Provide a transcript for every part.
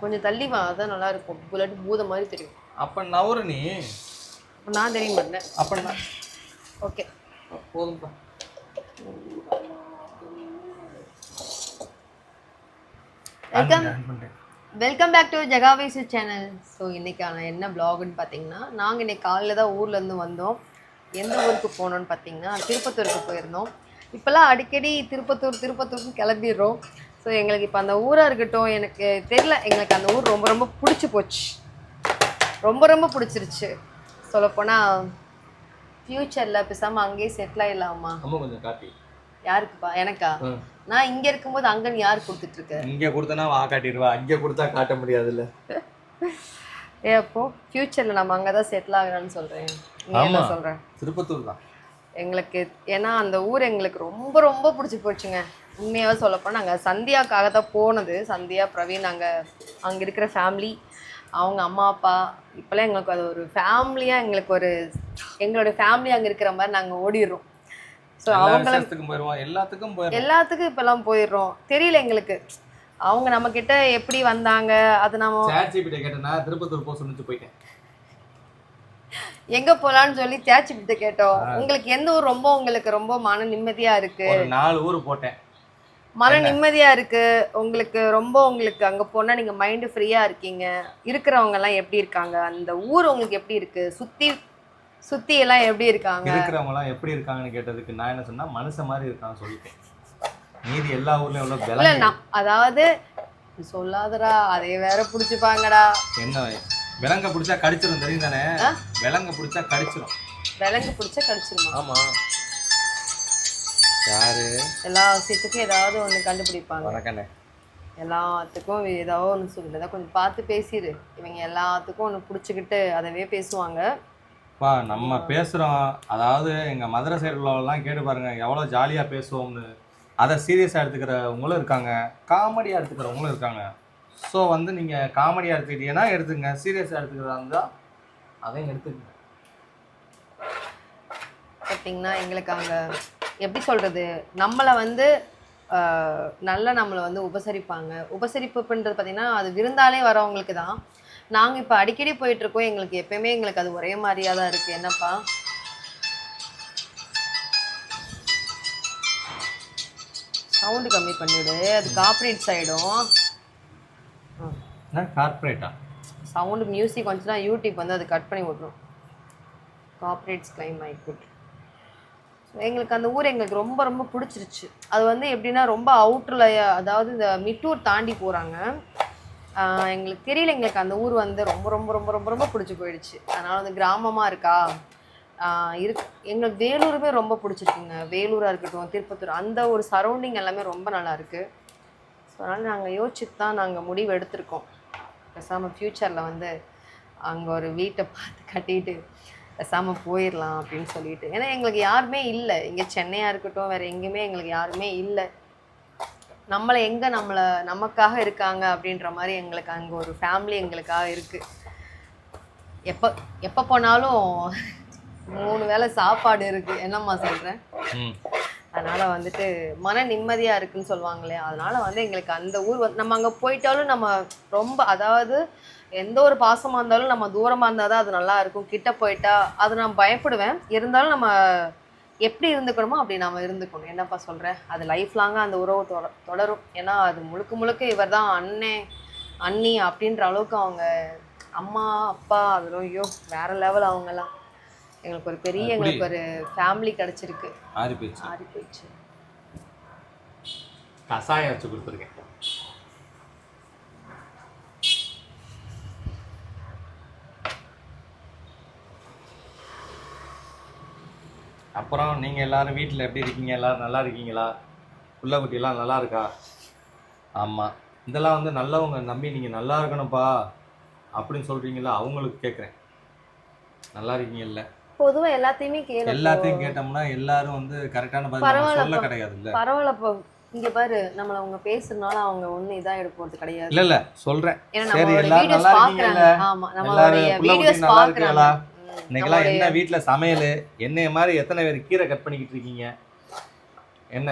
கொஞ்சம் தள்ளி வா, அதான் நல்லா இருக்கும். புல்லட் பூத மாதிரி தெரியும். அப்ப நவரு நீ. நான் தெரிய மாட்டேன். அப்ப நான் ஓகே போதும்பா. Welcome back to Jegavesu channel. So இன்றைக்கான என்ன ப்ளாகுன்னு பார்த்தீங்கன்னா, நாங்கள் இன்றைக்கி காலையில் தான் ஊர்லேருந்து வந்தோம். எந்த ஊருக்கு போனோன்னு பார்த்தீங்கன்னா, திருப்பத்தூருக்கு போயிருந்தோம். இப்போல்லாம் அடிக்கடி திருப்பத்தூர்னு கிளம்பிடுறோம். ஸோ எங்களுக்கு இப்போ அந்த ஊராக இருக்கட்டும், எனக்கு தெரியல, எங்களுக்கு அந்த ஊர் ரொம்ப ரொம்ப பிடிச்சி போச்சு. ரொம்ப பிடிச்சிருச்சு. சொல்லப்போனால் ஃப்யூச்சரில் பேசாமல் அங்கேயே செட்டில் ஆகிடலாமா? கொஞ்சம் காட்டி. யாருக்குப்பா? எனக்கா? நான் இங்க இருக்கும்போது அங்க நீ யாரு கொடுத்துட்டு இருக்க? இங்க கொடுத்தனா வா காட்டிடுவா, அங்க கொடுத்தா காட்ட முடியாதுல்ல. அப்போ ஃபியூச்சர்ல நம்ம அங்கதான் செட்டில் ஆகலாம்னு சொல்றேன். நீ என்ன சொல்ற? திருப்பத்தூர் தான் எங்களுக்கு. ஏன்னா அந்த ஊர் எங்களுக்கு ரொம்ப ரொம்ப பிடிச்சி போச்சுங்க. உண்மையாவே சொல்லப்போனா நாங்கள் சந்தியாக்காக தான் போனது. சந்தியா, பிரவீன், அங்கே இருக்கிற ஃபேமிலி, அவங்க அம்மா அப்பா, இப்போல்லாம் எங்களுக்கு அது ஒரு ஃபேமிலியாக, எங்களுக்கு ஒரு எங்களோட ஃபேமிலி அங்கே இருக்கிற மாதிரி நாங்கள் ஓடிடுறோம். ஸோ எல்லாத்துக்கும் எல்லாத்துக்கும் இப்பெல்லாம் போயிடுறோம். தெரியல எங்களுக்கு அவங்க நம்ம கிட்ட எப்படி வந்தாங்க. அது நம்ம திருப்பத்தூர் போக சொன்னிட்டு போயிட்டேன். எங்க போலான்னு சொல்லி சேச்சிபிட்ட கேட்டோம். உங்களுக்கு எந்த ஊர் ரொம்ப உங்களுக்கு ரொம்ப மன நிம்மதியா இருக்கு? 4 ஊர் போட்டேன். மன நிம்மதியா இருக்கு உங்களுக்கு ரொம்ப, உங்களுக்கு அங்க போனா நீங்க மைண்ட் ஃப்ரீயா இருக்கீங்க, இருக்கிறவங்க எல்லாம் எப்படி இருக்காங்க, அந்த ஊர் உங்களுக்கு எப்படி இருக்கு, சுத்தி எல்லாம் எப்படி இருக்காங்க, இருக்கிறவங்க எல்லாம் எப்படி இருக்காங்கன்னு கேட்டதுக்கு நான் என்ன சொன்னா, மனுஷ மாதிரி இருக்கான்னு சொல்லிட்டேன். மீதி எல்லா ஊர்லயும் எவ்வளவு இல்ல, அதாவது சொல்லாதடா, அதே வேற புடிச்சுப்பாங்கடா. என்ன விலங்க பிடிச்சா கடிச்சிரும் தெரியும் தானே? விலங்க பிடிச்சா கடிச்சிரும். விலங்கு பிடிச்சா கடிச்சிருமா? ஆமா. யாரு எல்லா விஷயத்துக்கும் ஏதாவது ஒண்ணு கண்டுபிடிப்பாங்க. வணக்கண்ணே. எல்லாத்துக்கும் ஏதாவது ஒன்று சொல்லுதா, கொஞ்சம் பார்த்து பேசிடு. இவங்க எல்லாத்துக்கும் ஒன்று பிடிச்சிக்கிட்டு அதவே பேசுவாங்க. பா நம்ம பேசுகிறோம், அதாவது எங்கள் மதுரை சைடுலாம் கேட்டு பாருங்கள் எவ்வளோ ஜாலியாக பேசுவோம்னு. அதை சீரியஸாக எடுத்துக்கிறவங்களும் இருக்காங்க, காமெடியாக எடுத்துக்கிறவங்களும் இருக்காங்க. ஸோ வந்து நீங்கள் காமெடியாக எடுத்துக்கிட்டீங்கன்னா எடுத்துங்க, சீரியஸாக எடுத்துக்கிறதா இருந்தால் அதையும் எடுத்துக்கங்க. பார்த்தீங்கன்னா எங்களுக்கு அங்கே எப்படி சொல்கிறது, நம்மளை வந்து நம்மளை வந்து உபசரிப்பாங்க. உபசரிப்புன்றது பார்த்திங்கன்னா அது விருந்தாலே வரவங்களுக்கு தான். நாங்கள் இப்போ அடிக்கடி போயிட்டுருக்கோம், எங்களுக்கு எப்பயுமே எங்களுக்கு அது ஒரே மாதிரியாக தான் இருக்குது. என்னப்பா சவுண்டு கம்மி பண்ணிவிடு, அது கார்பரேட்ஸ் ஆகிடும். கார்பரேட்டா சவுண்டு மியூசிக் வந்துச்சுன்னா யூடியூப் வந்து அது கட் பண்ணி விட்ரும். கார்பரேட்ஸ் கிளைம் ஆகிட்டு எங்களுக்கு அந்த ஊர் எங்களுக்கு ரொம்ப ரொம்ப பிடிச்சிருச்சு. அது வந்து எப்படின்னா ரொம்ப அவுட்டரில், அதாவது இந்த மிட்டூர் தாண்டி போகிறாங்க. எங்களுக்கு தெரியல, எங்களுக்கு அந்த ஊர் வந்து ரொம்ப ரொம்ப ரொம்ப ரொம்ப ரொம்ப பிடிச்சி போயிடுச்சு. அதனால் வந்து கிராமமாக இருக்கா எங்களுக்கு வேலூருமே ரொம்ப பிடிச்சிருக்குங்க. வேலூராக இருக்கட்டும், திருப்பத்தூர், அந்த ஒரு சரௌண்டிங் எல்லாமே ரொம்ப நல்லா இருக்குது. ஸோ அதனால் நாங்கள் யோசிச்சுட்டு தான் நாங்கள் முடிவு எடுத்திருக்கோம். பேசாமல் ஃப்யூச்சரில் வந்து அங்கே ஒரு வீட்டை பார்த்து கட்டிட்டு பேசாமல் போயிடலாம் அப்படின்னு சொல்லிட்டு. ஏன்னா எங்களுக்கு யாருமே இல்லை இங்கே, சென்னையாக இருக்கட்டும் வேறு எங்கேயுமே எங்களுக்கு யாருமே இல்லை. நமக்காக இருக்காங்க அப்படின்ற மாதிரி எங்களுக்கு அங்கே ஒரு ஃபேமிலி எங்களுக்காக இருக்குது. எப்போ போனாலும் 3 வேளை சாப்பாடு இருக்குது. என்னம்மா சொல்கிறேன்? அதனால் வந்துட்டு மன நிம்மதியாக இருக்குதுன்னு சொல்லுவாங்க இல்லையா? அதனால் வந்து எங்களுக்கு அந்த ஊர் நம்ம அங்கே போயிட்டாலும் நம்ம ரொம்ப, அதாவது எந்த ஒரு பாசமாக இருந்தாலும் நம்ம தூரமாக இருந்தால் தான் அது நல்லா இருக்கும். கிட்ட போயிட்டா அது நான் பயப்படுவேன். இருந்தாலும் நம்ம எப்படி இருந்துக்கணுமோ அப்படி நம்ம இருந்துக்கணும். என்னப்பா சொல்கிறேன்? அது லைஃப் லாங்காக அந்த உறவு தொடரும். ஏன்னா அது முழுக்க இவர் தான் அண்ணி அப்படின்ற அளவுக்கு அவங்க அம்மா அப்பா அதெல்லாம் ஐயோ வேற லெவல். அவங்கெல்லாம் எங்களுக்கு ஒரு பெரிய, எங்களுக்கு ஒரு ஃபேமிலி கிடச்சிருக்கு. ஆறி போயிடுச்சு. கசாயம் வச்சு கொடுத்துருக்கேன். அப்புறம் நீங்கள் எல்லோரும் வீட்டில் எப்படி இருக்கீங்க? எல்லோரும் நல்லா இருக்கீங்களா? புள்ள குட்டியெல்லாம் நல்லா இருக்கா? ஆமாம், இதெல்லாம் வந்து நல்லவங்க நம்பி நீங்கள் நல்லா இருக்கணும்ப்பா அப்படின்னு சொல்கிறீங்களா? அவங்களுக்கு கேட்குறேன், நல்லா இருக்கீங்கல்ல? பொதுவாக எல்லாத்தையும் கேட்டோம்னா எல்லாரும் வந்து கரெக்டான பதில் சொல்ல கிடையாது. இல்லை பரவாயில்ல, இங்கே பாரு, நம்மளை அவங்க பேசுறதுனால அவங்க ஒன்றும் இதாக எடுப்பது கிடையாது. இல்லை சொல்கிறேன். சரி, எல்லாரும் நல்லா இருக்கீங்கல்ல? ஆமாம், நம்மளுடைய வீடியோஸ் பார்க்குறாங்க. இன்னைக்கெல்லாம் என்ன வீட்டில் சமையல், என்னைய மாதிரி எத்தனை பேர் கீரை கட் பண்ணிக்கிட்டு இருக்கீங்க, என்ன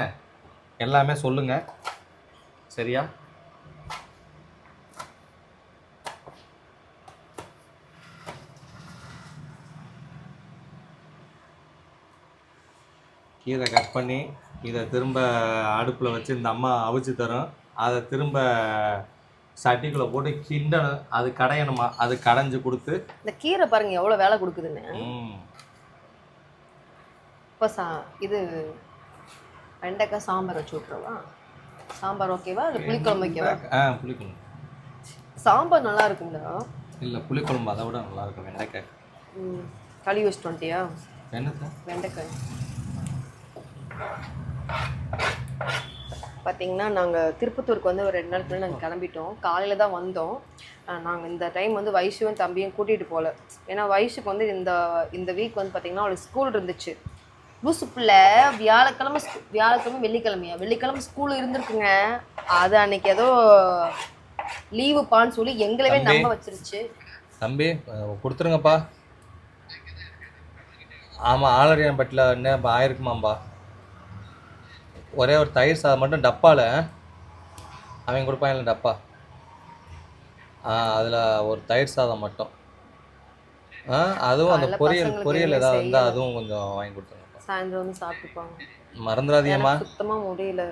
எல்லாமே சொல்லுங்க, சரியா? கீரை கட் பண்ணி இதை திரும்ப அடுப்பில் வச்சு இந்த அம்மா அவிச்சு தரும். அதை திரும்ப சட்டிக்குள்ளே போட்டு கிண்டணும், அது கடையணுமா, அது கடைஞ்சி கொடுத்து. இந்த கீரை பாருங்க எவ்வளோ வேலை கொடுக்குதுன்னு. இப்போ இது வெண்டைக்காய் சாம்பார் வச்சு விட்றவா? சாம்பார் ஓகேவா இல்லை புளிக்குழம்பு ஓகேவா? புளிக்குழம்பு. சாம்பார் நல்லா இருக்குங்களா? இல்லை புளிக்குழம்பு அதை விட நல்லா இருக்கும். வெண்டைக்காய் களி வச்சுட்டு வந்துட்டியா? என்னது? வெண்டைக்காய். பார்த்தீங்கன்னா நாங்கள் திருப்பத்தூருக்கு வந்து ஒரு 2 நாள் முன்னாடி நாங்கள் கிளம்பிட்டோம். காலையில் தான் வந்தோம். நாங்கள் இந்த டைம் வந்து வைஷுவும் தம்பியும் கூட்டிகிட்டு போகல. ஏன்னா வைஷுக்கு வந்து இந்த வீக் வந்து பார்த்திங்கன்னா அவளுக்கு ஸ்கூல் இருந்துச்சு. லூசு பிள்ளை வியாழக்கிழமை வெள்ளிக்கிழமை ஸ்கூல் இருந்திருக்குங்க. அது அன்னைக்கு ஏதோ லீவுப்பான்னு சொல்லி எங்களவே நம்ப வச்சிருச்சு. தம்பி கொடுத்துருங்கப்பா. ஆமாம் ஆலரியான்பட்டில் என்ன ஆயிருக்குமாம்பா. ஒரே ஒரு தயிர் சாதம் மட்டும் டப்பாவில் அவன் கொடுப்பான். இல்லை டப்பா அதில் ஒரு தயிர் சாதம் மட்டும். அதுவும் அந்த பொரியல் ஏதாவது இருந்தால் அதுவும் கொஞ்சம் வாங்கி கொடுத்துருங்கப்பா. சாயந்தரம் வந்து சாப்பிட்டுப்பாங்க. மறந்துடாதீங்கம்மா. சுத்தமாக முடியல.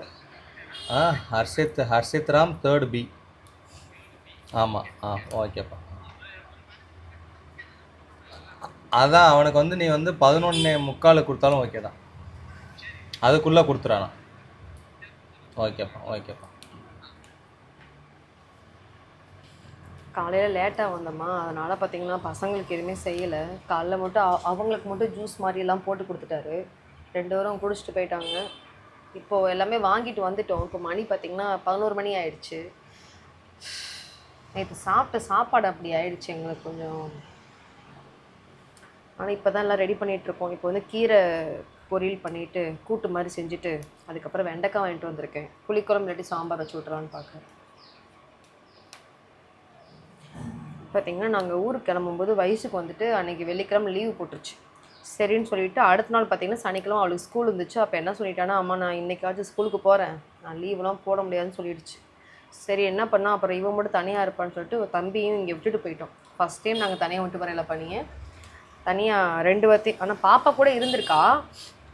Harshit Ram 3rd B. ஆமாம் ஓகேப்பா. அதான் அவனுக்கு வந்து நீ வந்து 11:45 கொடுத்தாலும் ஓகே தான். அதுக்குள்ளே கொடுத்துறானா? ஓகேப்பா. காலையில் லேட்டாக வந்தோமா, அதனால் பார்த்தீங்கன்னா பசங்களுக்கு எதுவுமே செய்யலை. காலைல மட்டும் அவங்களுக்கு மட்டும் ஜூஸ் மாதிரியெல்லாம் போட்டு கொடுத்துட்டாரு. 2 பேரும் குடிச்சிட்டு போயிட்டாங்க. இப்போது எல்லாமே வாங்கிட்டு வந்துட்டோம். இப்போ மணி பார்த்திங்கன்னா 11 மணி ஆயிடுச்சு. நேற்று சாப்பிட்ட சாப்பாடு அப்படி ஆயிடுச்சு எங்களுக்கு கொஞ்சம். ஆனால் இப்போ தான் எல்லாம் ரெடி பண்ணிகிட்ருக்கோம். இப்போ வந்து கீரை பொரியல் பண்ணிவிட்டு கூட்டு மாதிரி செஞ்சுட்டு அதுக்கப்புறம் வெண்டைக்காய் வாங்கிட்டு வந்திருக்கேன். புளிக்குழம்பு இல்லாட்டி சாம்பார் வச்சு விட்றான்னு பார்க்குறேன். பார்த்திங்கன்னா நாங்கள் ஊருக்கு கிளம்பும்போது வயசுக்கு வந்துட்டு அன்றைக்கி வெள்ளிக்கிழமை லீவு போட்டுருச்சு. சரின்னு சொல்லிவிட்டு அடுத்த நாள் பார்த்திங்கன்னா சனிக்கிழமை அவளுக்கு ஸ்கூல் இருந்துச்சு. அப்போ என்ன சொல்லிட்டானா, அம்மா நான் இன்றைக்காச்சும் ஸ்கூலுக்கு போகிறேன், நான் லீவெலாம் போட முடியாதுன்னு சொல்லிடுச்சு. சரி என்ன பண்ணால் அப்புறம் இவன் மட்டும் தனியாக இருப்பான்னு சொல்லிட்டு தம்பியும் இங்கே விட்டுட்டு போயிட்டோம். ஃபஸ்ட் டைம் நாங்கள் தனியாக விட்டு வரையில பண்ணியே தனியாக 2 வார்த்தையும். ஆனால் பாப்பா கூட இருந்திருக்கா,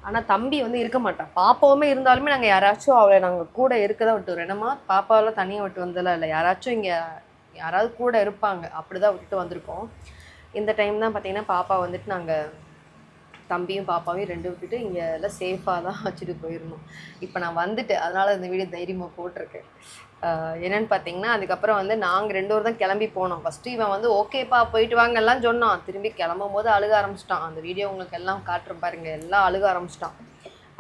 ஆனால் தம்பி வந்து இருக்க மாட்டான். பாப்பாவுமே இருந்தாலுமே நாங்கள் யாராச்சும் அவளை நாங்கள் கூட இருக்க தான் விட்டு வரோம். என்னம்மா பாப்பாவெல்லாம் தனியாக விட்டு வந்ததெல்லாம் இல்லை, யாராச்சும் இங்கே யாராவது கூட இருப்பாங்க, அப்படி தான் விட்டு வந்திருக்கோம். இந்த டைம் தான் பார்த்திங்கன்னா பாப்பா வந்துட்டு நாங்கள் தம்பியும் பாப்பாவையும் 2 விட்டுட்டு இங்கே எல்லாம் சேஃபாக தான் வச்சுட்டு போயிடணும். இப்போ நான் வந்துட்டு அதனால் இந்த வீடியோ தைரியமாக போட்டிருக்கேன். என்னென்னு பார்த்தீங்கன்னா அதுக்கப்புறம் வந்து நாங்கள் 2 பேரும் தான் கிளம்பி போனோம். ஃபஸ்ட்டு இவன் வந்து ஓகேப்பா போயிட்டு வாங்கலாம் சொன்னான். திரும்பி கிளம்பும் போது அழுக ஆரம்பிச்சிட்டான். அந்த வீடியோ உங்களுக்கு எல்லாம் காட்டுறேன் பாருங்க, எல்லாம் அழுக ஆரம்பிச்சிட்டான்.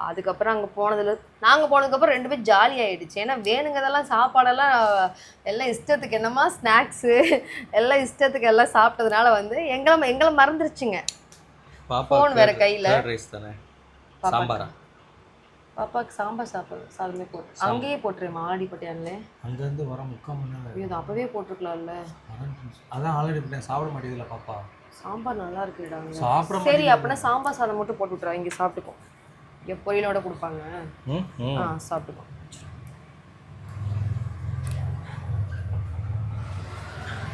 அதுக்கப்புறம் அங்கே நாங்கள் போனதுக்கப்புறம் 2 பேரும் ஜாலி ஆகிடுச்சு. ஏன்னா வேணுங்கிறதெல்லாம் சாப்பாடெல்லாம் எல்லாம் இஷ்டத்துக்கு, என்னமா ஸ்நாக்ஸு எல்லாம் இஷ்டத்துக்கு எல்லாம் சாப்பிட்டதுனால வந்து எங்களை மறந்துருச்சுங்க. ஃபோன் வேறு கையில். சாம்பாரா? பாப்பாவுக்கு சாம்பார் சாதமே போட்டு அங்கேயே போட்டுருமா ஆடிப்பட்டியான்ல? அங்கேருந்து வர 3/4 மணி நேரம். இது அப்போவே போட்டிருக்கலாம்ல. அதான் ஆல்ரெடி சாப்பிட மாட்டேங்குதுல பாப்பா. சாம்பார் நல்லா இருக்குடா. சரி அப்படின்னா சாம்பார் சாதம் மட்டும் போட்டு விட்றா, இங்கே சாப்பிட்டுக்கோ. இங்கே பொரியலோட கொடுப்பாங்க, சாப்பிட்டுக்கோ.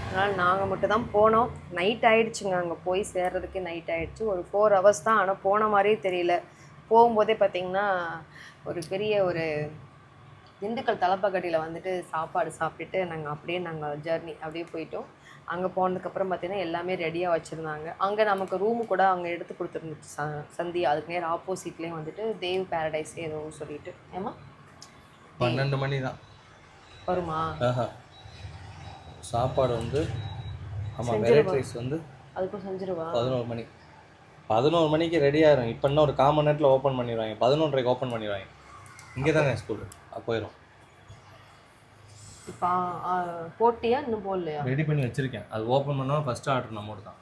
அதனால் நாங்கள் மட்டும் தான் போனோம். நைட் ஆகிடுச்சுங்க, அங்கே போய் சேர்றதுக்கு நைட் ஆகிடுச்சு. ஒரு 4 hours தான். ஆனால் போன மாதிரியே தெரியல. போகும்போதே பார்த்திங்கன்னா ஒரு பெரிய ஒரு திண்டுக்கல் தலப்பக்கட்டியில் வந்துட்டு சாப்பாடு சாப்பிட்டுட்டு நாங்கள் ஜர்னி அப்படியே போயிட்டோம். அங்கே போனதுக்கப்புறம் பார்த்திங்கன்னா எல்லாமே ரெடியாக வச்சுருந்தாங்க. அங்கே நமக்கு ரூமு கூட அங்கே எடுத்து கொடுத்துருந்துச்சு சந்தி. அதுக்கு நேரம் ஆப்போசிட்லேயும் வந்துட்டு தேவ் பேரடைஸ் ஏதோ சொல்லிட்டு. ஏமா 12 மணி தான் வருமா சாப்பாடு வந்து? ஆமாம், வெரைட்டி ரைஸ் வந்து அதுக்கும் செஞ்சிருவா. 11 மணிக்கு ரெடி ஆயிரும். இப்போ இன்னும் ஒரு 1/4 மணி நேரத்தில் ஓப்பன் பண்ணிடுவாங்க. 11:30க்கு ஓப்பன் பண்ணிடுவாங்க. இங்கே தானே ஸ்கூலு, போயிடும். இப்போ போட்டியா இன்னும் போடலையா? ரெடி பண்ணி வச்சுருக்கேன். அது ஓப்பன் பண்ணால் ஃபஸ்ட்டு ஆர்டர் நம்மோட தான்.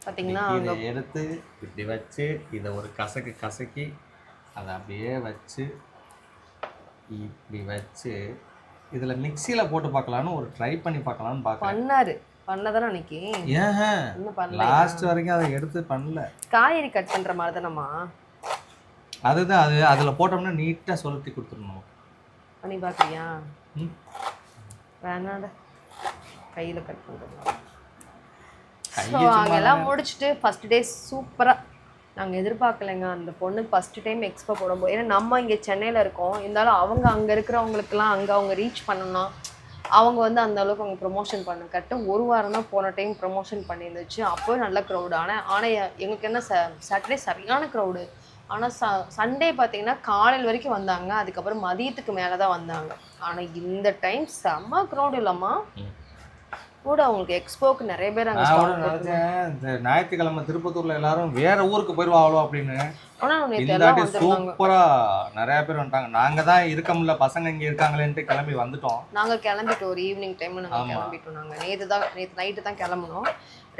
பார்த்தீங்கன்னா இதை எடுத்து இப்படி வச்சு இதை ஒரு கசக்கி அதை அப்படியே வச்சு இப்படி வச்சு இதில் மிக்சியில் போட்டு பார்க்கலான்னு ஒரு ட்ரை பண்ணி பார்க்கலான்னு பண்ணதானே அன்னைக்கு. லாஸ்ட் வரைக்கும் அதை எடுத்து பண்ணல. காய்கறி கட் பண்ணுற மாதிரி தானம்மா? அதுதான், அது அதில் போட்டோம்னா நீட்டாக சொல்லிட்டு கொடுத்துடணும். பண்ணி பார்க்குறியா? வேணாட, கையில் கட் பண்ணுறோம். ஸோ அங்கெல்லாம் முடிச்சுட்டு ஃபஸ்ட் டே சூப்பராக நாங்கள் எதிர்பார்க்கலைங்க அந்த பொண்ணு ஃபஸ்ட்டு டைம் எக்ஸ்போ போடும்போது. ஏன்னா நம்ம இங்கே சென்னையில் இருக்கோம், இருந்தாலும் அவங்க அங்கே இருக்கிறவங்களுக்குலாம் அங்கே அவங்க ரீச் பண்ணணும். அவங்க வந்து அந்த அளவுக்கு அவங்க ப்ரொமோஷன் பண்ண கரெக்டாக ஒரு வாரம் தான் போன டைம் ப்ரொமோஷன் பண்ணியிருந்துச்சு. அப்போவே நல்ல க்ரௌடு. ஆனால் எங்களுக்கு என்ன சாட்டர்டே சரியான க்ரௌடு. ஆனால் சண்டே பார்த்தீங்கன்னா காலையில் வரைக்கும் வந்தாங்க, அதுக்கப்புறம் மதியத்துக்கு மேலே தான் வந்தாங்க. ஆனால் இந்த டைம் செம்ம க்ரௌடு இல்லைம்மா கூட. அவங்களுக்கு எக்ஸ்போக்கு நிறைய பேர் அங்கே நினைச்சேன் இந்த ஞாயிற்றுக்கிழமை திருப்பத்தூர்ல எல்லாரும் வேற ஊருக்கு போயிருவாங்களோ அப்படின்னு. ஆனால் நேற்று இந்த எல்லாம் வாட்டி வந்துருந்தாங்க. சூப்பரா நிறைய பேர் வந்துட்டாங்க. நாங்க தான் இருக்க முடியல, பசங்க இங்க இருக்காங்களேன்ட்டு கிளம்பி வந்துட்டோம். நாங்கள் கிளம்பிட்டோம் ஒரு ஈவினிங் டைமில் நாங்கள் கிளம்பிட்டோம். நாங்கள் நேற்று நைட்டு தான் கிளம்புனோம்.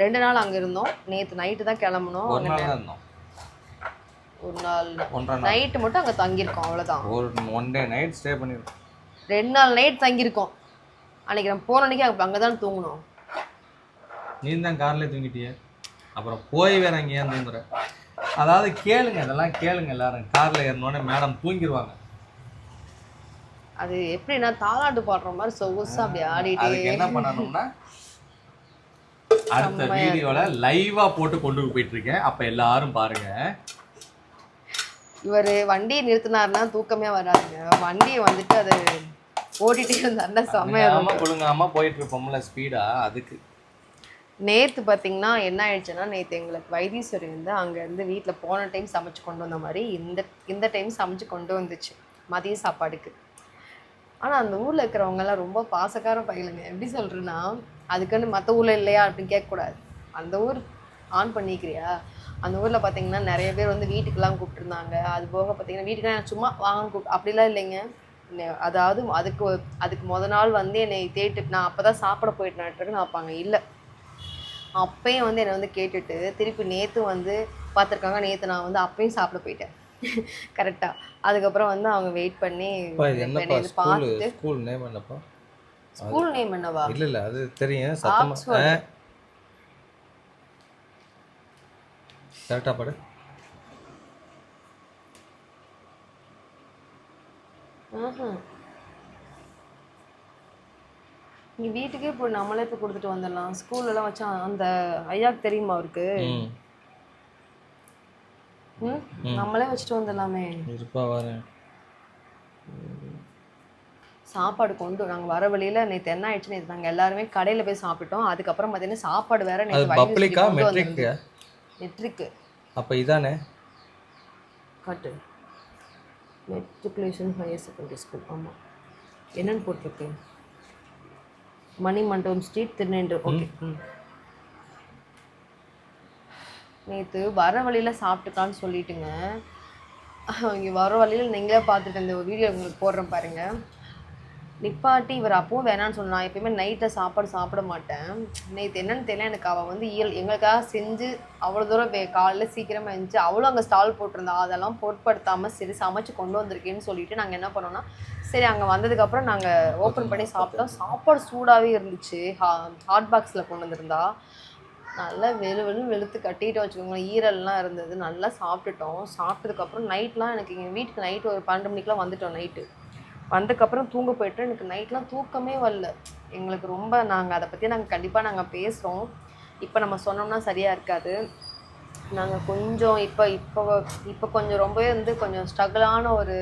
2 நாள் அங்கே இருந்தோம். நேற்று நைட்டு தான் கிளம்புனோம். ஒரு நாள் தான் இருந்தோம். ஒரு நாள் 1.5 நாள் நைட்டு மட்டும் அங்கே தங்கியிருக்கோம், அவ்வளோதான். ஒரு 1 டே நைட் ஸ்டே பண்ணிருக்கோம். 2 நாள் நைட் தங்கியிருக்கோம். அன்னைக்கு நம்ம போன அன்னைக்கு அங்கே தான் தூங்கணும். நீ தான் கார்லேயே தூங்கிட்டிய, அப்புறம் போய் வேற அங்கே ஏன் தூங்குற? அதாவது கேளுங்க, இதெல்லாம் கேளுங்க எல்லாரும். கார்ல ஏறினோடனே மேடம் தூங்கிடுவாங்க. அது எப்படின்னா தாலாட்டு பாடுற மாதிரி சொகுசா அப்படி ஆடிட்டே. அதுக்கு என்ன பண்ணணும்னா அடுத்த வீடியோல லைவா போட்டு கொண்டு போயிட்டு இருக்கேன், அப்ப எல்லாரும் பாருங்க. இவர் வண்டியை நிறுத்தினாருன்னா தூக்கமே வராதுங்க. வண்டியை வந்துட்டு அது ஓட்டிகிட்டே இருந்தாருன்னா செம்மையாக ஒழுங்காம போயிட்டு இருப்போம்ல ஸ்பீடா. அதுக்கு நேற்று பார்த்தீங்கன்னா என்ன ஆயிடுச்சுன்னா, நேற்று எங்களுக்கு வைத்தீஸ்வரி வந்து அங்கேருந்து வீட்டில் போன டைம் சமைச்சு கொண்டு வந்த மாதிரி இந்த டைம் சமைச்சு கொண்டு வந்துச்சு மதிய சாப்பாடுக்கு. ஆனால் அந்த ஊரில் இருக்கிறவங்கெல்லாம் ரொம்ப பாசக்கார பயிலுங்க. எப்படி சொல்கிறேன்னா, அதுக்குன்னு மற்ற ஊரில் இல்லையா அப்படின்னு கேட்கக்கூடாது. அந்த ஊர் ஆன் பண்ணிக்கிறியா, அந்த ஊரில் பார்த்தீங்கன்னா நிறைய பேர் வந்து வீட்டுக்கெல்லாம் கூப்பிட்டுருந்தாங்க. அது போக பார்த்தீங்கன்னா வீட்டுக்கெல்லாம் சும்மா வாங்க அப்படிலாம் இல்லைங்க. அதாவது அதுக்கு நாள் வந்து என்னை தேட்டு நான் அப்போ தான் சாப்பிட போயிட்டேன் பார்ப்பாங்க. இல்லை, அப்பயும் வந்து என்னை வந்து கேட்டுட்டு திருப்பி நேற்று வந்து பார்த்துருக்காங்க. நேற்று நான் வந்து அப்பயும் சாப்பிட போயிட்டேன் கரெக்டாக. அதுக்கப்புறம் வந்து அவங்க வெயிட் பண்ணி பார்த்துட்டு. ஸ்கூல் நேம் என்னப்பா? ஸ்கூல் நேம் என்னவா? இல்லை அது தெரியும், சத்தமா கரெக்டாக பாடு. நீ வீட்டுக்கே போய் நம்மளே இப்போ கொடுத்துட்டு வந்துடலாம். ஸ்கூல்லலாம் வச்சா அந்த ஐயாக்கு தெரியுமா அவருக்கு? நம்மளே வச்சுட்டு வந்துடலாமே. சாப்பாடு கொண்டு நாங்கள் வர வழியில் நேற்று என்ன ஆயிடுச்சு, நேற்று நாங்கள் எல்லாருமே கடையில் போய் சாப்பிட்டோம். அதுக்கப்புறம் பார்த்தீங்கன்னா சாப்பாடு வேற நேற்று மெட்ரிக்கு. அப்போ இதானே கட்டு மெட்ரிகுலேஷன் ஹையர் செகண்டரி ஸ்கூல். ஆமாம், என்னன்னு போட்டிருக்கு? மணிமண்டபம் ஸ்ட்ரீட், திருநெல்வேலி. ஓகே. நேற்று வர வழியில் சாப்பிட்டுக்கான்னு சொல்லிட்டுங்க, இங்கே வர வழியில் நீங்களே பார்த்துட்டு இந்த வீடியோ உங்களுக்கு போடுறேன் பாருங்கள். நிப்பாட்டி இவர் அப்பவும் வேணான்னு சொன்னா. நான் எப்பயுமே நைட்டில் சாப்பாடு சாப்பிட மாட்டேன். நேற்று என்னன்னு தெரியல, எனக்கு அவள் வந்து எங்களுக்காக செஞ்சு அவ்வளோ தூரம் காலையில் சீக்கிரமாக இருந்துச்சு. அவளும் அங்கே ஸ்டால் போட்டிருந்தா. அதெல்லாம் பொருட்படுத்தாமல் சரி சமைச்சு கொண்டு வந்திருக்கேன்னு சொல்லிட்டு நாங்கள் என்ன பண்ணோன்னா, சரி அங்கே வந்ததுக்கப்புறம் நாங்கள் ஓப்பன் பண்ணி சாப்பிட்டோம். சாப்பாடு சூடாகவே இருந்துச்சு. ஹாட் பாக்ஸில் கொண்டு வந்திருந்தா. நல்லா வெளுத்து கட்டிட்டு வச்சுக்கோங்களேன். ஈரல்லாம் இருந்தது. நல்லா சாப்பிட்டுட்டோம். சாப்பிட்டதுக்கப்புறம் நைட்லாம் எனக்கு எங்கள் வீட்டுக்கு நைட்டு ஒரு 12 மணிக்கெலாம் வந்துட்டோம். நைட்டு வந்ததுக்கப்புறம் தூங்க போய்ட்டு எனக்கு நைட்லாம் தூக்கமே வரல. எங்களுக்கு ரொம்ப நாங்கள் அதை பற்றி கண்டிப்பாக நாங்கள் பேசுகிறோம். இப்போ நம்ம சொன்னோம்னா சரியாக இருக்காது. நாங்கள் கொஞ்சம் இப்போ கொஞ்சம் ரொம்பவே வந்து கொஞ்சம் ஸ்ட்ரகிளான ஒரு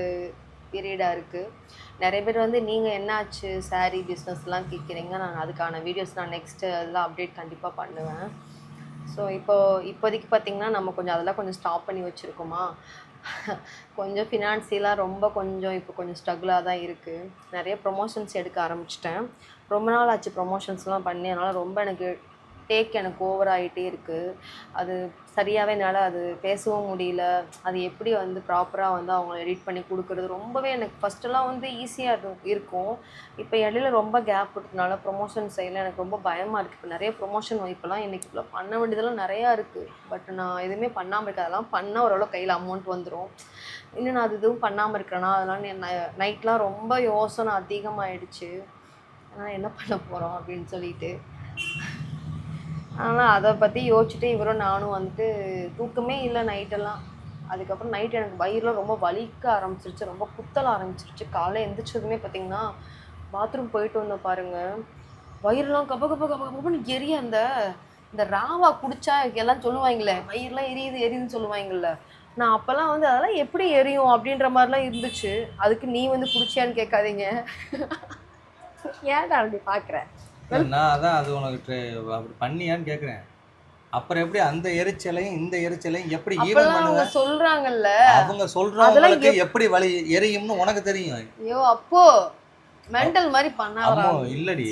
பீரியடாக இருக்குது. நிறைய பேர் வந்து நீங்கள் என்னாச்சு சாரீ பிஸ்னஸ்லாம் கேட்குறீங்க. நான் அதுக்கான வீடியோஸ் நான் நெக்ஸ்ட்டு அதெல்லாம் அப்டேட் கண்டிப்பாக பண்ணுவேன். ஸோ இப்போதைக்கு பார்த்திங்கன்னா நம்ம கொஞ்சம் அதெல்லாம் கொஞ்சம் ஸ்டாப் பண்ணி வச்சுருக்கோமா. கொஞ்சம் ஃபினான்சியலாக ரொம்ப கொஞ்சம் இப்போ கொஞ்சம் ஸ்ட்ரகிளாக தான் இருக்குது. நிறைய ப்ரொமோஷன்ஸ் எடுக்க ஆரம்பிச்சிட்டேன். ரொம்ப நாள் ஆச்சு ப்ரொமோஷன்ஸ்லாம் பண்ணி. அதனால் ரொம்ப எனக்கு ஓவர் ஆகிட்டே இருக்குது. அது சரியாகவே என்னால் அது பேசவும் முடியல. அது எப்படி வந்து ப்ராப்பராக வந்து அவங்க எடிட் பண்ணி கொடுக்குறது ரொம்பவே எனக்கு ஃபஸ்ட்டெல்லாம் வந்து ஈஸியாக இருக்கும். இப்போ இடையில ரொம்ப கேப் விட்டதுனால ப்ரொமோஷன் சைடில் எனக்கு ரொம்ப பயமாக இருக்குது. இப்போ நிறைய ப்ரொமோஷன் இப்போலாம் இன்றைக்கி இவ்வளோ பண்ண வேண்டியதெல்லாம் நிறையா இருக்குது. பட் நான் எதுவுமே பண்ணாமல் இருக்கேன். அதெல்லாம் பண்ணால் ஓரளவு கையில் அமௌண்ட் வந்துடும். இன்னும் நான் அது எதுவும் பண்ணாமல் இருக்கிறேன்னா அதனால் நைட்லாம் ரொம்ப யோசனை அதிகமாகிடுச்சு. அதனால் என்ன பண்ண போகிறோம் அப்படின்னு சொல்லிட்டு. ஆனால் அதை பற்றி யோசிச்சுட்டு இவரும் நானும் வந்துட்டு தூக்கமே இல்லை நைட்டெல்லாம். அதுக்கப்புறம் நைட் எனக்கு வயிறுலாம் ரொம்ப வலிக்க ஆரம்பிச்சிருச்சு, ரொம்ப குத்தல ஆரம்பிச்சிருச்சு. காலையில் எழுந்திரிச்சதுமே பார்த்திங்கன்னா பாத்ரூம் போயிட்டு வந்தோம் பாருங்கள், வயிறுலாம் கப கப கப கபன்னு எரிய அந்த இந்த ராவா குடிச்சா எல்லாம் சொல்லுவாங்களே வயிறுலாம் எரியுதுன்னு சொல்லுவாங்கல்ல. நான் அப்பெல்லாம் வந்து அதெல்லாம் எப்படி எரியும் அப்படின்ற மாதிரிலாம் இருந்துச்சு. அதுக்கு நீ வந்து குடிச்சியான்னு கேட்காதீங்க. ஏன்டா அப்படி பாக்குற? நான் அதான் அது உனக்கு அப்படி பண்ணியான்னு கேட்குறேன். அப்புறம் எப்படி அந்த எரிச்சலையும் இந்த எரிச்சலையும் எப்படி ஈவன் அப்பெல்லாம் அவங்க பண்ணுவேன்? சொல்றாங்கல்ல, அவங்க சொல்றவங்களுக்கு எப்படி வலி எரியும்னு உனக்கு தெரியும். ஐயோ அப்போ மெண்டல் மாதிரி பண்ணாரா? அம்மோ இல்லடி.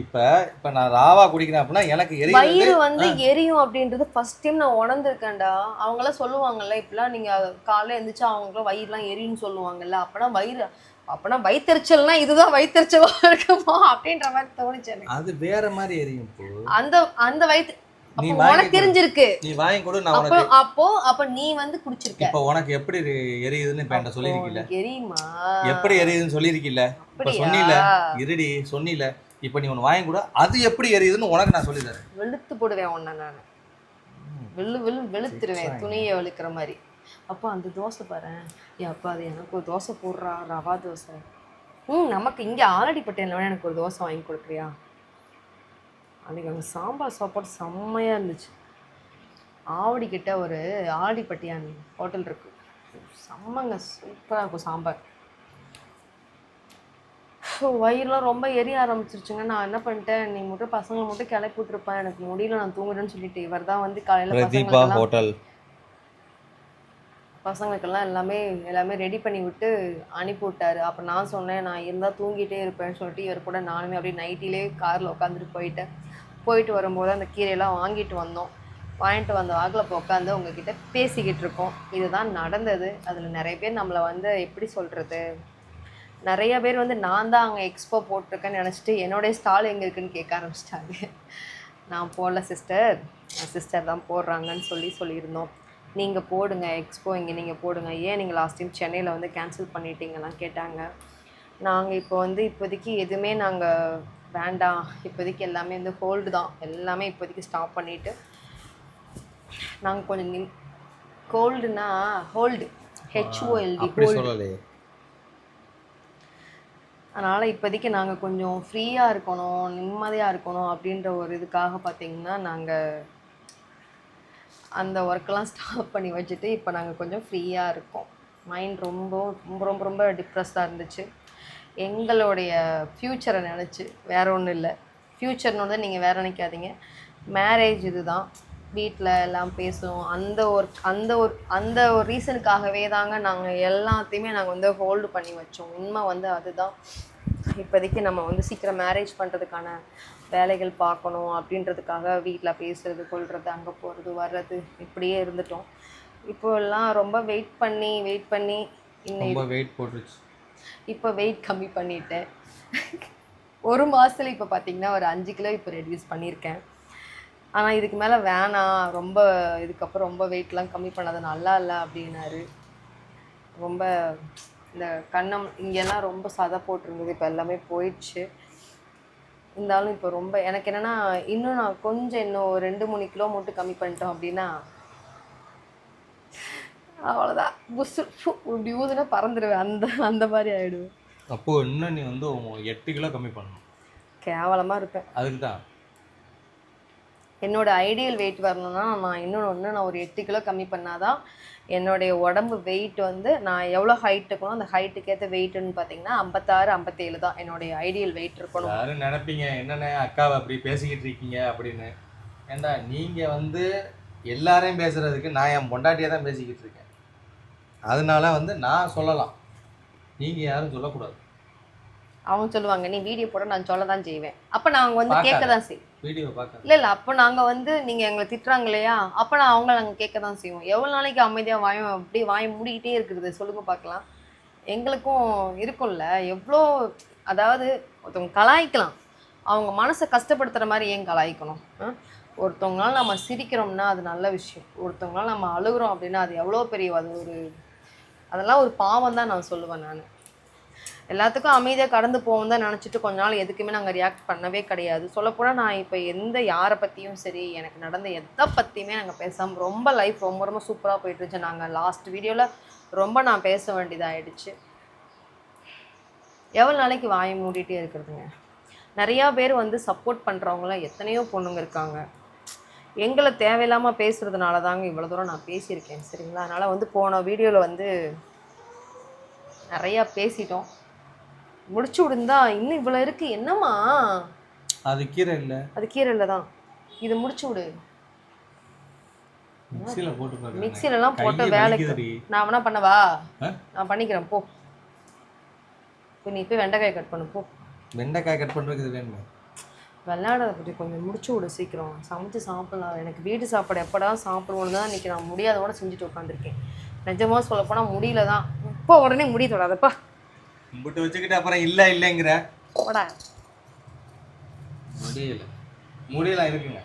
இப்ப நான் ராவா குடிக்கிறேன் அப்படின்னா எனக்கு வயிறு வந்து எரியும் அப்படின்றது ஃபர்ஸ்ட் டைம் நான் உணர்ந்திருக்கேன்டா. அவங்களாம் சொல்லுவாங்கல்ல, இப்பெல்லாம் நீங்க காலைல எழுந்திரிச்சா அவங்களும் வயிறுலாம் எரியும்னு சொல்லுவாங்கல்ல. அப்பனா வயித்தெரிச்சல்னா இதுதான் வயித்தெரிச்சலா இருக்குமா அப்படின்ற மாதிரி தோணுச்சு எனக்கு. அது வேற மாதிரி எரியும். அந்த வயித்து நீ உனக்கு தெரிஞ்சிருக்கு. நீ வாங்கி கொடு, நான் உனக்கு. அப்ப நீ வந்து குடிச்சிருக்க. இப்ப உனக்கு எப்படி எரியுதுன்னு இப்ப என்கிட்ட சொல்லிருக்கீல. எரியுமா? எப்படி எரியுதுன்னு சொல்லிருக்கீல. இப்ப சொன்னீல, இருடி சொன்னீல. இப்ப நீ ஒன்னு வாங்கி கொடு, அது எப்படி எரியுதுன்னு உனக்கு நான் சொல்லி தரேன். வெளுத்து போடுவேன் உன்னை நான். வெளுத்துருவேன் துணியை வெளுக்கிற மாதிரி. அப்போ அந்த தோசை பாரு. அப்பா அது எனக்கு ஒரு தோசை போடுறா, ரவா தோசை. நமக்கு இங்கே ஆலடிப்பட்டியில் எனக்கு ஒரு தோசை வாங்கி கொடுக்குறியா? அன்றைக்கி அங்கே சாம்பார் சாப்பாடு செம்மையாக இருந்துச்சு. ஆவடிக்கிட்ட ஒரு ஆலடிப்பட்டியான் ஹோட்டல் இருக்குது, செம்மங்க சூப்பராக இருக்கும் சாம்பார். ஸோ வயிறுலாம் ரொம்ப எரிய ஆரம்பிச்சிருச்சுங்க. நான் என்ன பண்ணிட்டேன், நீ மட்டும் பசங்களை மட்டும் கிளப்பி விட்டுருப்பேன், எனக்கு முடியல நான் தூங்குறேன்னு சொல்லிட்டு இவர் தான் வந்து காலையில் பசங்களுக்கெல்லாம் எல்லாமே ரெடி பண்ணி விட்டு அனுப்பி விட்டாரு. அப்போ நான் சொன்னேன், நான் இருந்தால் தூங்கிட்டே இருப்பேன்னு சொல்லிட்டு இவர் கூட நானுமே அப்படியே நைட்டிலே காரில் உட்காந்துட்டு போயிட்டு வரும்போது அந்த கீரையெல்லாம் வாங்கிட்டு வந்த வாக்கில் இப்போ உட்காந்து உங்ககிட்ட பேசிக்கிட்டு இருக்கோம். இதுதான் நடந்தது. அதில் நிறைய பேர் நம்மளை வந்து எப்படி சொல்கிறது, நிறைய பேர் வந்து நான் தான் அங்கே எக்ஸ்போ போட்டிருக்கேன்னு நினச்சிட்டு என்னுடைய ஸ்டால் எங்கே இருக்குதுன்னு கேட்க ஆரம்பிச்சிட்டாங்க. நான் போடல சிஸ்டர் தான் போடுறாங்கன்னு சொல்லியிருந்தோம். நீங்கள் போடுங்க எக்ஸ்போ இங்கே நீங்கள் போடுங்க, ஏன் நீங்கள் லாஸ்ட் டைம் சென்னையில் வந்து கேன்சல் பண்ணிட்டீங்கலாம் கேட்டாங்க. நாங்கள் இப்போ வந்து இப்போதைக்கு எதுவுமே நாங்கள் வேண்டாம், இப்போதைக்கு எல்லாமே வந்து ஹோல்டு தான், எல்லாமே இப்போதைக்கு ஸ்டாப் பண்ணிவிட்டு நாங்கள் கொஞ்சம் கோல்டுனா ஹோல்டு HOLD ஹோல்டு. அதனால் இப்போதைக்கு நாங்கள் கொஞ்சம் ஃப்ரீயாக இருக்கணும், நிம்மதியாக இருக்கணும் அப்படின்ற ஒரு இதுக்காக பார்த்திங்கன்னா நாங்கள் அந்த ஒர்க்கெல்லாம் ஸ்டாப் பண்ணி வச்சுட்டு இப்போ நாங்கள் கொஞ்சம் ஃப்ரீயாக இருக்கோம். மைண்ட் ரொம்ப ரொம்ப ரொம்ப ரொம்ப டிப்ரெஸ்டாக இருந்துச்சு. எங்களுடைய ஃப்யூச்சரை நினச்சி வேறு ஒன்றும் இல்லை. ஃப்யூச்சர்னு வந்து நீங்கள் வேறு நினைக்காதீங்க. மேரேஜ் இதுதான், வீட்டில் எல்லாம் பேசுவோம். அந்த ஒரு ரீசனுக்காகவே தாங்க நாங்கள் எல்லாத்தையுமே நாங்கள் வந்து ஹோல்டு பண்ணி வச்சோம். உண்மை வந்து அதுதான். இப்போதைக்கு நம்ம வந்து சீக்கிரம் மேரேஜ் பண்ணுறதுக்கான வேலைகள் பார்க்கணும் அப்படின்றதுக்காக வீட்டில் பேசுறது கொள்வது, அங்கே போகிறது வர்றது இப்படியே இருந்துட்டோம். இப்போ எல்லாம் ரொம்ப வெயிட் பண்ணி இன்னும் வெயிட் போட்டுருச்சு. இப்போ வெயிட் கம்மி பண்ணிட்டேன். ஒரு மாதத்தில் இப்போ பார்த்திங்கன்னா ஒரு 5 கிலோ இப்போ ரெடியூஸ் பண்ணியிருக்கேன். ஆனால் இதுக்கு மேலே வேணாம், இதுக்கப்புறம் ரொம்ப வெயிட்லாம் கம்மி பண்ணாது நல்லா இல்லை அப்படின்னாரு. ரொம்ப இந்த கண்ணம் இங்கெல்லாம் ரொம்ப சதை போட்டிருந்தது, இப்போ எல்லாமே போயிடுச்சு. இருந்தாலும் இப்போ ரொம்ப எனக்கு என்னென்னா இன்னும் நான் கொஞ்சம் இன்னும் 2-3 கிலோ மட்டும் கம்மி பண்ணிட்டோம் அப்படின்னா அவ்வளோதான், புஷு இப்படி ஊதுனா பறந்துடுவேன், அந்த மாதிரி ஆகிடுவேன். அப்போது இன்னும் நீ வந்து 8 கிலோ கம்மி பண்ணணும். கேவலமாக இருப்பேன். அதுக்கு தான் என்னோட ஐடியல் வெயிட் வரணும்னா நான் ஒரு 8 கிலோ கம்மி பண்ணாதான் என்னுடைய உடம்பு வெயிட் வந்து நான் எவ்வளோ ஹைட் இருக்கணும், அந்த ஹைட்டுக்கு ஏற்ற வெயிட்டுன்னு பார்த்தீங்கன்னா 56-57 தான் என்னுடைய ஐடியல் வெயிட் இருக்கணும். யாரும் நினைப்பீங்க என்னென்ன அக்காவை அப்படி பேசிக்கிட்டு இருக்கீங்க அப்படின்னு. ஏண்டா நீங்கள் வந்து எல்லாரையும் பேசுகிறதுக்கு நான் என் பொண்டாட்டியை தான் பேசிக்கிட்டு இருக்கேன். அதனால வந்து நான் சொல்லலாம், நீங்கள் யாரும் சொல்லக்கூடாது. அவங்க சொல்லுவாங்க நீ வீடியோ போட, நான் சொல்ல தான் செய்வேன். அப்போ நான் வந்து கேட்க தான் செய்வேன். வீடியோ பார்க்க இல்லை அப்போ நாங்கள் வந்து நீங்கள் எங்களை திட்டுறாங்க இல்லையா, அப்போ நாங்கள் கேட்க தான் செய்வோம். எவ்வளோ நாளைக்கு அமைதியாக வாய் மூடிக்கிட்டே இருக்குது சொல்லுங்க பார்க்கலாம். எங்களுக்கும் இருக்கும்ல எவ்வளோ, அதாவது ஒருத்தவங்க கலாய்க்கலாம், அவங்க மனசை கஷ்டப்படுத்துகிற மாதிரி ஏன் கலாய்க்கணும்? ஒருத்தவங்களால நம்ம சிரிக்கிறோம்னா அது நல்ல விஷயம், ஒருத்தவங்களால நம்ம அழுகுறோம் அப்படின்னா அது எவ்வளோ பெரிய அதெல்லாம் ஒரு பாவம் தான் நான் சொல்லுவேன். நான் எல்லாத்துக்கும் அமைதியாக கடந்து போவோம் தான் நினச்சிட்டு கொஞ்ச நாள் எதுக்குமே நாங்கள் ரியாக்ட் பண்ணவே கிடையாது. சொல்லப்போனால் நான் இப்போ யாரை பற்றியும் சரி, எனக்கு நடந்த எதை பற்றியுமே நாங்கள் பேசாமல் ரொம்ப லைஃப் ரொம்ப ரொம்ப சூப்பராக போயிட்டு இருந்துச்சு. நாங்கள் லாஸ்ட் வீடியோவில் ரொம்ப நான் பேச வேண்டியதாகிடுச்சு. எவ்வளோ நாளைக்கு வாயை மூடிட்டே இருக்கிறதுங்க. நிறையா பேர் வந்து சப்போர்ட் பண்ணுறவங்களாம் எத்தனையோ பொண்ணுங்க இருக்காங்க. எங்களை தேவையில்லாமல் பேசுகிறதுனால தாங்க இவ்வளோ தூரம் நான் பேசியிருக்கேன் சரிங்களா. அதனால் வந்து போன வீடியோவில் வந்து நிறையா பேசிட்டோம். முடிச்சு விடுந்தா இன்னும் இவ்வளோ இருக்குது என்னம்மா. அது கீரை இல்லை, அது கீரை இல்லை தான். இது முடிச்சு விடு. மிக்ஸியில் போட்டு பாருங்க. மிக்ஸிலலாம் போட்ட வேலைக்கு நான் வேணா பண்ணவா? நான் பண்ணிக்கிறேன் போ. இப்போ நீ போய் வெண்டைக்காய் கட் பண்ணு போ. வெண்டைக்காய் கட் பண்ணுறதுக்கு இது வேணுமே. விளையாடாத பற்றி கொஞ்சம் முடிச்சு விடு சீக்கிரம். சமைச்சு சாப்பிடலாம். எனக்கு வீட்டு சாப்பாடு எப்படா சாப்பிடுவோன்னு தான் இன்றைக்கி நான் முடியாதோட செஞ்சுட்டு உட்காந்துருக்கேன். நிஜமாக சொல்லப்போனால் முடியல தான். இப்போ உடனே முடி தொடாதப்பா. கும்பிட்டு வச்சுக்கிட்டு அப்புறம் இல்லை இல்லைங்கிற போடா. முடியலாம் இருக்குங்க.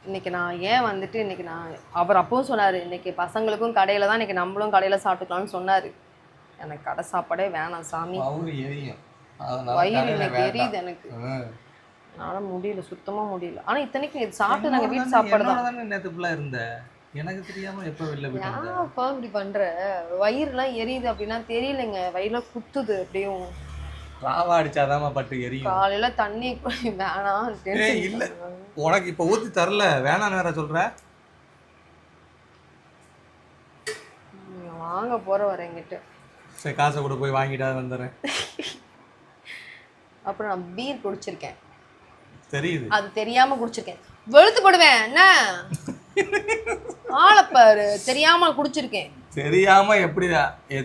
இன்றைக்கி நான் ஏன் வந்துட்டு இன்றைக்கி நான் அவர் அப்பவும் சொன்னார் இன்றைக்கி பசங்களுக்கும் கடையில் தான் இன்றைக்கி நம்மளும் கடையில் சாப்பிட்டுக்கலாம்னு சொன்னார். எனக்கு கடை சாப்பாடே வேணாம் சாமி. வயிறு எனக்கு எரியுது எனக்கு. அதனால் முடியல, சுத்தமாக முடியல. ஆனால் இத்தனைக்கும் இது சாப்பிட்டு நாங்கள் வீட்டு சாப்பாடு தான். நேற்று ஃபுல்லாக இருந்தேன், எனக்கு தெரியாமல் எப்போ வெளில போயிட்டு அப்பா இப்படி பண்ணுற. வயிறுலாம் எரியுது அப்படின்னா தெரியலைங்க. வயிறுலாம் குத்துது அப்படியும். ராவா அடிச்சாதாம பட்டு எரியும். காலையில தண்ணி வேணாம் இல்லை உனக்கு இப்போ ஊற்றி தரல வேணான்னு வேற சொல்கிற. வாங்க போகிற வர எங்கிட்ட. சரி காசை கூட போய் வாங்கிட்டா வந்துடுறேன். அப்புறம் நான் பீர் குடிச்சிருக்கேன் தெரியுது. அது தெரியாம குடிச்சிருக்கேன். வெளுத்து போடுவேன் என்ன ஆளப்பாரு. தெரியாம குடிச்சிருக்கேன். தெரியாம எப்படி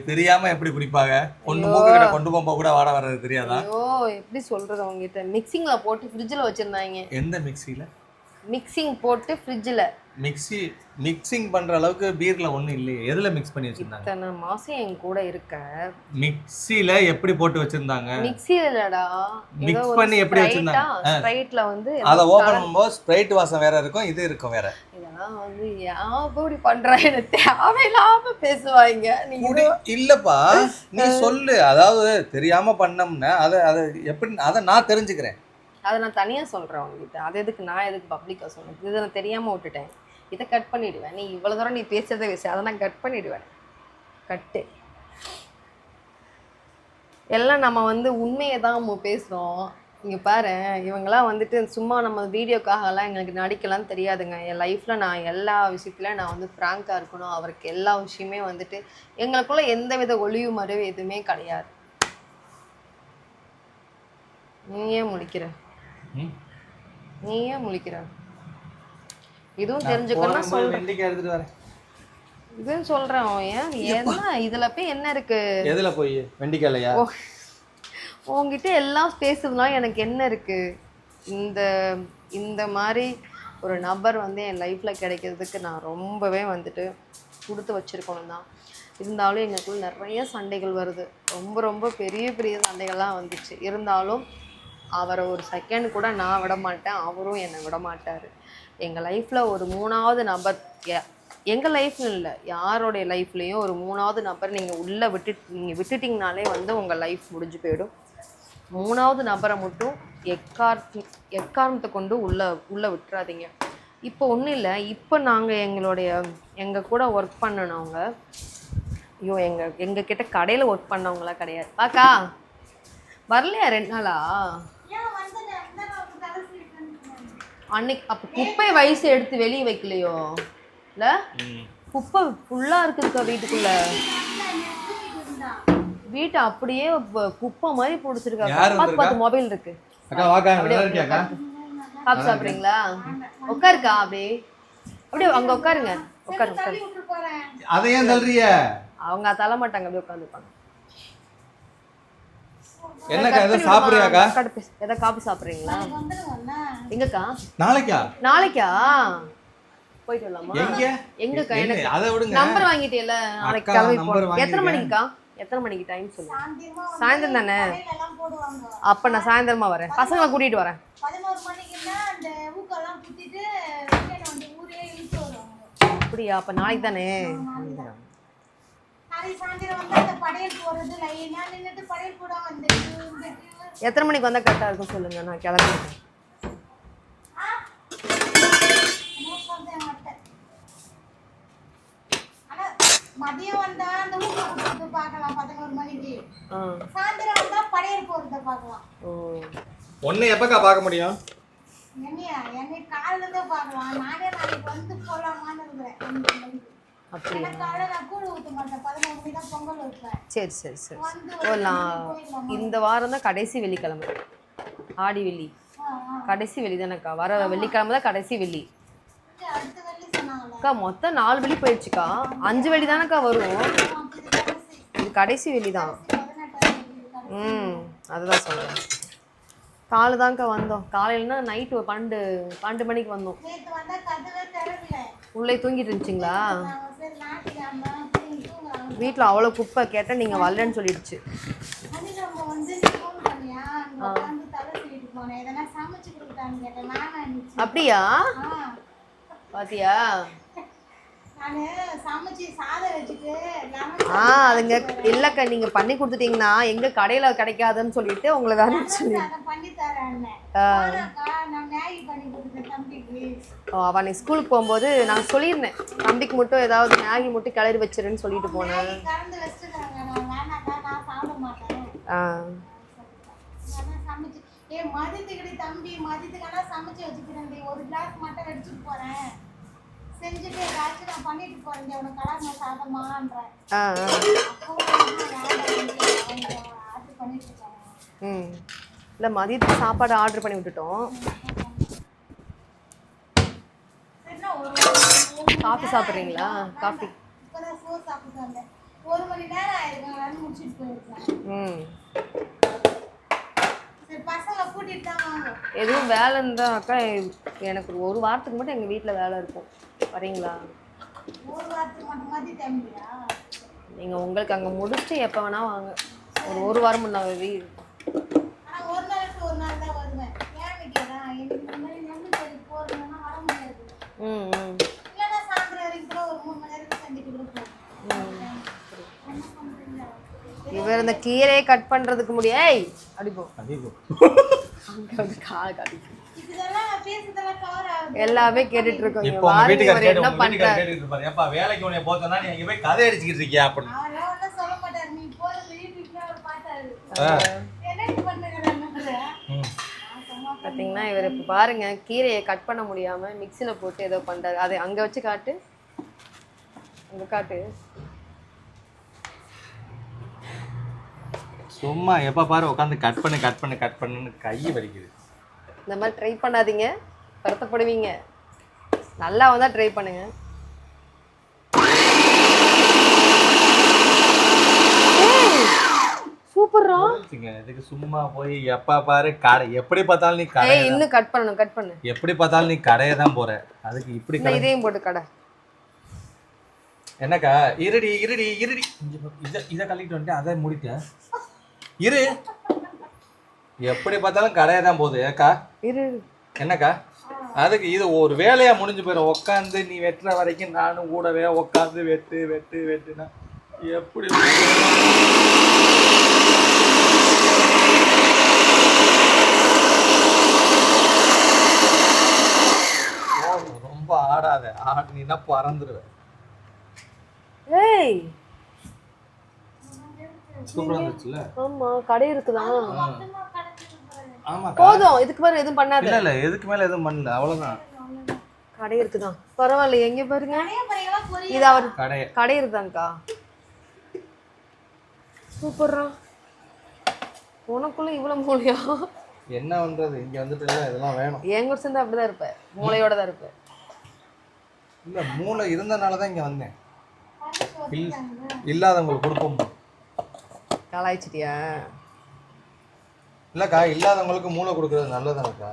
தெரியாம எப்படி குடிப்பாங்க? கொண்டு மூக்கிட்ட கொண்டு போகும்போது கூட வாட வர்றது தெரியாதா? ஐயோ எப்படி சொல்றது அவங்ககிட்ட. மிக்சிங்ல போட்டு ஃப்ரிட்ஜில் வச்சிருந்தாங்க. எந்த மிக்சியில? மிக்சிங் போட்டு ஃப்ரிட்ஜில். மிக்சிங் பண்ற அளவுக்கு பீர்ல ஒண்ணும் இல்லையே. எதுல மிக்ஸ் பண்ணி வச்சிருந்தாங்க? இத்தனை மாசம் என் கூட இருக்க மிக்ஸில எப்படி போட்டு வச்சிருந்தாங்க? மிக்ஸில இல்லடா, மிக்ஸ் பண்ணி எப்படி வச்சிருந்தாங்க? ஸ்ப்ரைட்ல வந்து அத ஓபன் பண்ணும்போது ஸ்ப்ரைட் வாசம் வேற இருக்கும், இது இருக்கும் வேற. இதெல்லாம் வந்து ஏன் இப்படி பண்றாங்க? தேவையில்லாம பேசுவாங்க. நீங்க இல்லப்பா நீ சொல்லு. அதாவது தெரியாம பண்ணோம்னா அதை எப்படி அதை நான் தெரிஞ்சுக்கிறேன். அதை நான் தனியா சொல்றேன் உங்ககிட்ட. அது எதுக்கு நான் எதுக்கு பப்ளிக்கா சொன்னேன்? இதை நான் தெரியாம விட்டுட்டேன். இதை கட் பண்ணிடுவேன். நீ இவ்வளவு தூரம் நீ பேசுறதை பேச அதை நான் கட் பண்ணிடுவேன். கட்டு எல்லாம் நம்ம வந்து உண்மையை தான் நம்ம பேசுகிறோம். இங்கே பாரு, இவங்கெல்லாம் வந்துட்டு சும்மா நம்ம வீடியோக்காகலாம் எங்களுக்கு நடிக்கலாம் தெரியாதுங்க. என் லைஃப்பில் நான் எல்லா விஷயத்துலையும் நான் வந்து ஃப்ராங்காக இருக்கணும். அவருக்கு எல்லா விஷயமே வந்துட்டு எங்களுக்குள்ள எந்த வித ஒளிவு மறைவு எதுவுமே கிடையாது. நீ ஏன் முழிக்கிற? இதுவும் தெரிஞ்சுக்கணும் சொல்றேன். இதுவும் சொல்றேன். ஏன் என்ன இதுல போய் என்ன இருக்கு? எதுல போய் வெண்டிக்காலையா? உங்ககிட்ட எல்லாம் பேசுறதுனால எனக்கு என்ன இருக்கு? இந்த மாதிரி ஒரு நபர் வந்து என் லைஃப்ல கிடைக்கிறதுக்கு நான் ரொம்பவே வந்துட்டு கொடுத்து வச்சிருக்கணும் தான். இருந்தாலும் எங்களுக்குள்ள நிறைய சண்டைகள் வருது. ரொம்ப ரொம்ப பெரிய பெரிய சண்டைகள்லாம் வந்துச்சு. இருந்தாலும் அவரை ஒரு செகண்ட் கூட நான் விட மாட்டேன், அவரும் என்னை விட மாட்டார். எங்கள் லைஃப்பில் ஒரு மூணாவது நபர், எங்கள் லைஃப்னு இல்லை யாரோடைய லைஃப்லேயும் ஒரு மூணாவது நபர் நீங்கள் உள்ளே விட்டுட்டிங்கனாலே வந்து உங்கள் லைஃப் முடிஞ்சு போயிடும். மூணாவது நபரை மட்டும் எக்காரணத்தை கொண்டு உள்ளே விட்டுறாதீங்க. இப்போ ஒன்றும் இல்லை. இப்போ நாங்கள் எங்கள் கூட ஒர்க் பண்ணினவங்க, ஐயோ எங்கள் கிட்ட கடையில் ஒர்க் பண்ணவங்களாம் கிடையாது. பாக்கா வரலையா 2 நாளா? அன்னைக்கு அப்போ குப்பை வயசு எடுத்து வெளியே வைக்கலையோ? இல்லை குப்பை ஃபுல்லாக இருக்குதுக்கா வீட்டுக்குள்ள. வீட்டை அப்படியே குப்பை மாதிரி பிடிச்சிருக்கா. 10 மொபைல் இருக்கு. காப்பி சாப்பிட்றீங்களா? உட்காருக்கா. அப்படியே அங்கே உட்காருங்க. உட்காரு. அதையும் தள்ளுறிய? அவங்க தள்ள மாட்டாங்க, அப்படியே உட்காந்துப்பாங்க. என்னக்கா ஏதோ சாப்பிடுறியாக்கா? ஏதோ காபி சாப்பிடுறீங்களா? எங்கக்கா? நாளைக்கா போயிட்டு வரலாமா? எங்கக்கா? எனக்கு அதை விடுங்க. நம்பர் வாங்கிட்டேல, நாளைக்கு கிளம்பி போறோம். எத்தனை மணிக்குக்கா? எத்தனை மணிக்கு டைம் சொல்லுங்க. சாயந்தரம் தானே? அப்ப நான் சாயந்தரமா வரேன், பசங்களை கூட்டிட்டு வரேன். 11 மணிக்குன்னா அந்த ஊக்கெல்லாம் குத்திட்டு வந்து ஊரே இழுத்து வருவாங்க. அப்படியா? அப்ப நாளைக்கு தானே? எத்தனை மணிக்கு வந்தா கரெக்டா இருக்கும் சொல்லுங்க, நான் கிளம்பிடுறேன். மதியம் வந்தா அந்த ஊக்க குடுத்து பார்க்கலாம் 11 மணிக்கு. சாயந்தரம் வந்தா படையல் போறத பார்க்கலாம். ஒண்ணு எப்பக்கா பார்க்க முடியும்? என்னை காலைல தான் பார்க்கலாம். நானே நாளைக்கு வந்து போலாமான்னு இருக்கிறேன் 5 மணிக்கு. அப்படியா? ஏன்னா காலைல நான் கூழ் ஊற்ற மாட்டேன். 11 மணிக்கு தான் பொங்கல் வைப்பேன். சரி சரி சரி. வந்து ஓ நான் இந்த வாரம் தான் கடைசி வெள்ளிக்கிழமை, ஆடி வெள்ளி கடைசி வெள்ளி தானேக்கா? வர வெள்ளிக்கிழமை தான் கடைசி வெள்ளி. அடுத்த வெள்ளி சொன்னாங்களே. அக்கா மொத்தம் 4 வெள்ளி போயிடுச்சுக்கா. 5 வெள்ளி தானேக்கா வரும். இது கடைசி வெள்ளி தான். 18ஆம் தேதி. அதுதான் சொல்கிறேன். காலை தான்க்கா வந்தோம். காலையிலனா நைட்டு 12 மணிக்கு வந்தோம். நேத்து வந்தா கதவே திறக்கல. உள்ளே தூங்கிட்டு இருந்துச்சிங்களா? நான் சரி ஞாயிற்றுக்கிழமை தூங்குறாங்க. வீட்டில் அவ்வளோ குப்பை கேட்டால் நீங்கள் வரலன்னு சொல்லிடுச்சு. அன்னைக்கு நம்ம வந்து நீ ஃபோன் பண்ணியா? அங்க உட்காந்து தலை சீவிட்டு போனேன். எதனா சமைச்சு கொடுத்தான்னு கேட்டேன். நானா இருந்துச்சு. அப்படியா? ஆ பாத்தியா? நானு சமைச்சு சாதம் வச்சுட்டு அதுங்க இல்லைக்கா, நீங்கள் பண்ணி கொடுத்துட்டீங்கன்னா எங்கே கடையில் கிடைக்காதுன்னு சொல்லிட்டு உங்களை வேற சொல்லி பண்ணி தரேன். நான் மேகி பண்ணி கொடுத்தேன் தம்பிக்கு. அவன் நீ ஸ்கூலுக்கு போகும்போது நான் சொல்லியிருந்தேன், தம்பிக்கு மட்டும் ஏதாவது மேகி மட்டும் கிளறி வச்சிருன்னு சொல்லிட்டு போனேன். கறந்து வச்சுருக்காங்க. நான் வேணாக்கா, நான் சாப்பிட மாட்டேன். சமைச்சு மதியத்துக்கு தம்பி மதியத்துக்கெல்லாம் சமைச்சு வச்சுக்கிறேன். ஒரு கிளாஸ் மட்டும் அடிச்சுட்டு போறேன். செஞ்சுட்டு ஏதாச்சும் நான் பண்ணிட்டு போறேன். உனக்கு கலர்மா சாதமான்றேன். ஆர்டர் பண்ணிட்டு இருக்காங்க. இல்லை மதியத்துக்கு சாப்பாடு ஆர்டர் பண்ணி விட்டுட்டோம். காஃபி சாப்பிட்றீங்களா? காஃபி இப்போதான் சோறு சாப்பிட்டு வந்தேன். 1 மணி நேரம் ஆயிருக்கும். ரன் முடிச்சுட்டு போயிருக்கேன். சரி பசங்களை கூட்டிட்டு தான் வாங்க. எதுவும் வேலை இருந்தா அக்கா எனக்கு ஒரு வாரத்துக்கு மட்டும் எங்கள் வீட்டில் வேலை இருக்கும். வரீங்களா? ஒரு வாரத்துக்கு மட்டும் மதிய டைம்லையா? நீங்கள் உங்களுக்கு அங்கே முடிச்சுட்டு எப்போ வேணால் வாங்க. ஒரு வாரம் முன்னாடி ஆனால் ஒரு நாளுக்கு ஒரு நாள் தான் வருவேன். ஏன்னு கேட்குறேன், எனக்கு இந்த மாதிரி நெல்லு செடி போகிறதுனா வர முடியாது. இல்லைன்னா சாயந்தரம் வரைக்கும் கூட ஒரு 3 மணி நேரத்துக்கு செஞ்சுட்டு கூட போகும். என்ன பண்ணுறீங்க? இவர் இந்த கீரையை கட் பண்ணுறதுக்கு முடியும் அடிப்போம். அங்கே வந்து கால் கடிக்கும். இதெல்லாம் பேசுறதெல்லாம் கவர் ஆகுது. எல்லாமே கேட்டுட்டு இருக்கோம். இப்போ உங்க வீட்டுக்காரர் என்ன பண்றாரு? கேட்டுட்டு இருப்பாரு. ஏப்பா வேலைக்கு உன்னை போறதனா நீ அங்க போய் கதை அடிச்சிட்டு இருக்கியா அப்படி. அவரே ஒண்ணு சொல்ல மாட்டாரு. நீ போறது யூடியூப்ல அவர் பார்த்தாரு. என்ன பண்ணுங்கறானே. பாத்தீங்கன்னா இவர் இப்ப பாருங்க கீரையை கட் பண்ண முடியாம மிக்ஸில போட்டு ஏதோ பண்றாரு. அதை அங்க வச்சு காட்டு. அங்க காட்டு. சும்மா எப்ப பாரு உட்காந்து கட் பண்ணுன்னு கை வலிக்குது. இந்த மாதிரி ட்ரை பண்ணாதீங்க, வருத்தப்படுவீங்க. நல்லா வந்தா ட்ரை பண்ணுங்க. சூப்பர்ரா. இதுக்கு சும்மா போய் எப்ப பாரு கடை எப்படி பார்த்தாலும் நீ கடை. இன்னும் கட் பண்ணு. எப்படி பார்த்தாலும் நீ கடையை தான் போற. அதுக்கு இப்படி இதையும் போட்டு கடை. என்னக்கா இருடி இதை கழிட்டு வந்துட்டு அதை முடிக்க இரு. எப்படி பார்த்தாலும் கடையை தான் போகுது. ஏக்கா இரு என்னக்கா அதுக்கு இது ஒரு வேலையா முடிஞ்சு போயிடும். உட்காந்து நீ வெட்டுற வரைக்கும் நானும் கூடவே உட்காந்து வெட்டுனா எப்படி ரொம்ப ஆடாத. ஆடுனா பறந்துடுவேன். ஏய் சூப்பரா இருந்துச்சுல. ஆமா கடை இருக்குதான். ஆமா போதும், இதுக்கு மேல எதுவும் பண்ணாத. இல்ல எதுக்கு மேல எதுவும் பண்ணல, அவ்வளவுதான். கடை இருக்குதான், பரவாயில்ல. எங்க பாருங்க இது அவர் கடை இருக்குதாங்கக்கா. சூப்பர்ரா. உனக்குள்ள இவ்வளவு மூளையா? என்ன பண்றது, இங்க வந்துட்டு இதெல்லாம் வேணும். என் கூட சேர்ந்து அப்படிதான் இருப்பேன், மூளையோட தான் இருப்பேன். இல்ல மூளை இருந்தனாலதான் இங்க வந்தேன். இல்லாதவங்களுக்கு கொடுப்போம். கலாய்ச்சிட்டியா? இல்லக்கா இல்லாதவங்களுக்கு மூளை கொடுக்கறது நல்லதானக்கா.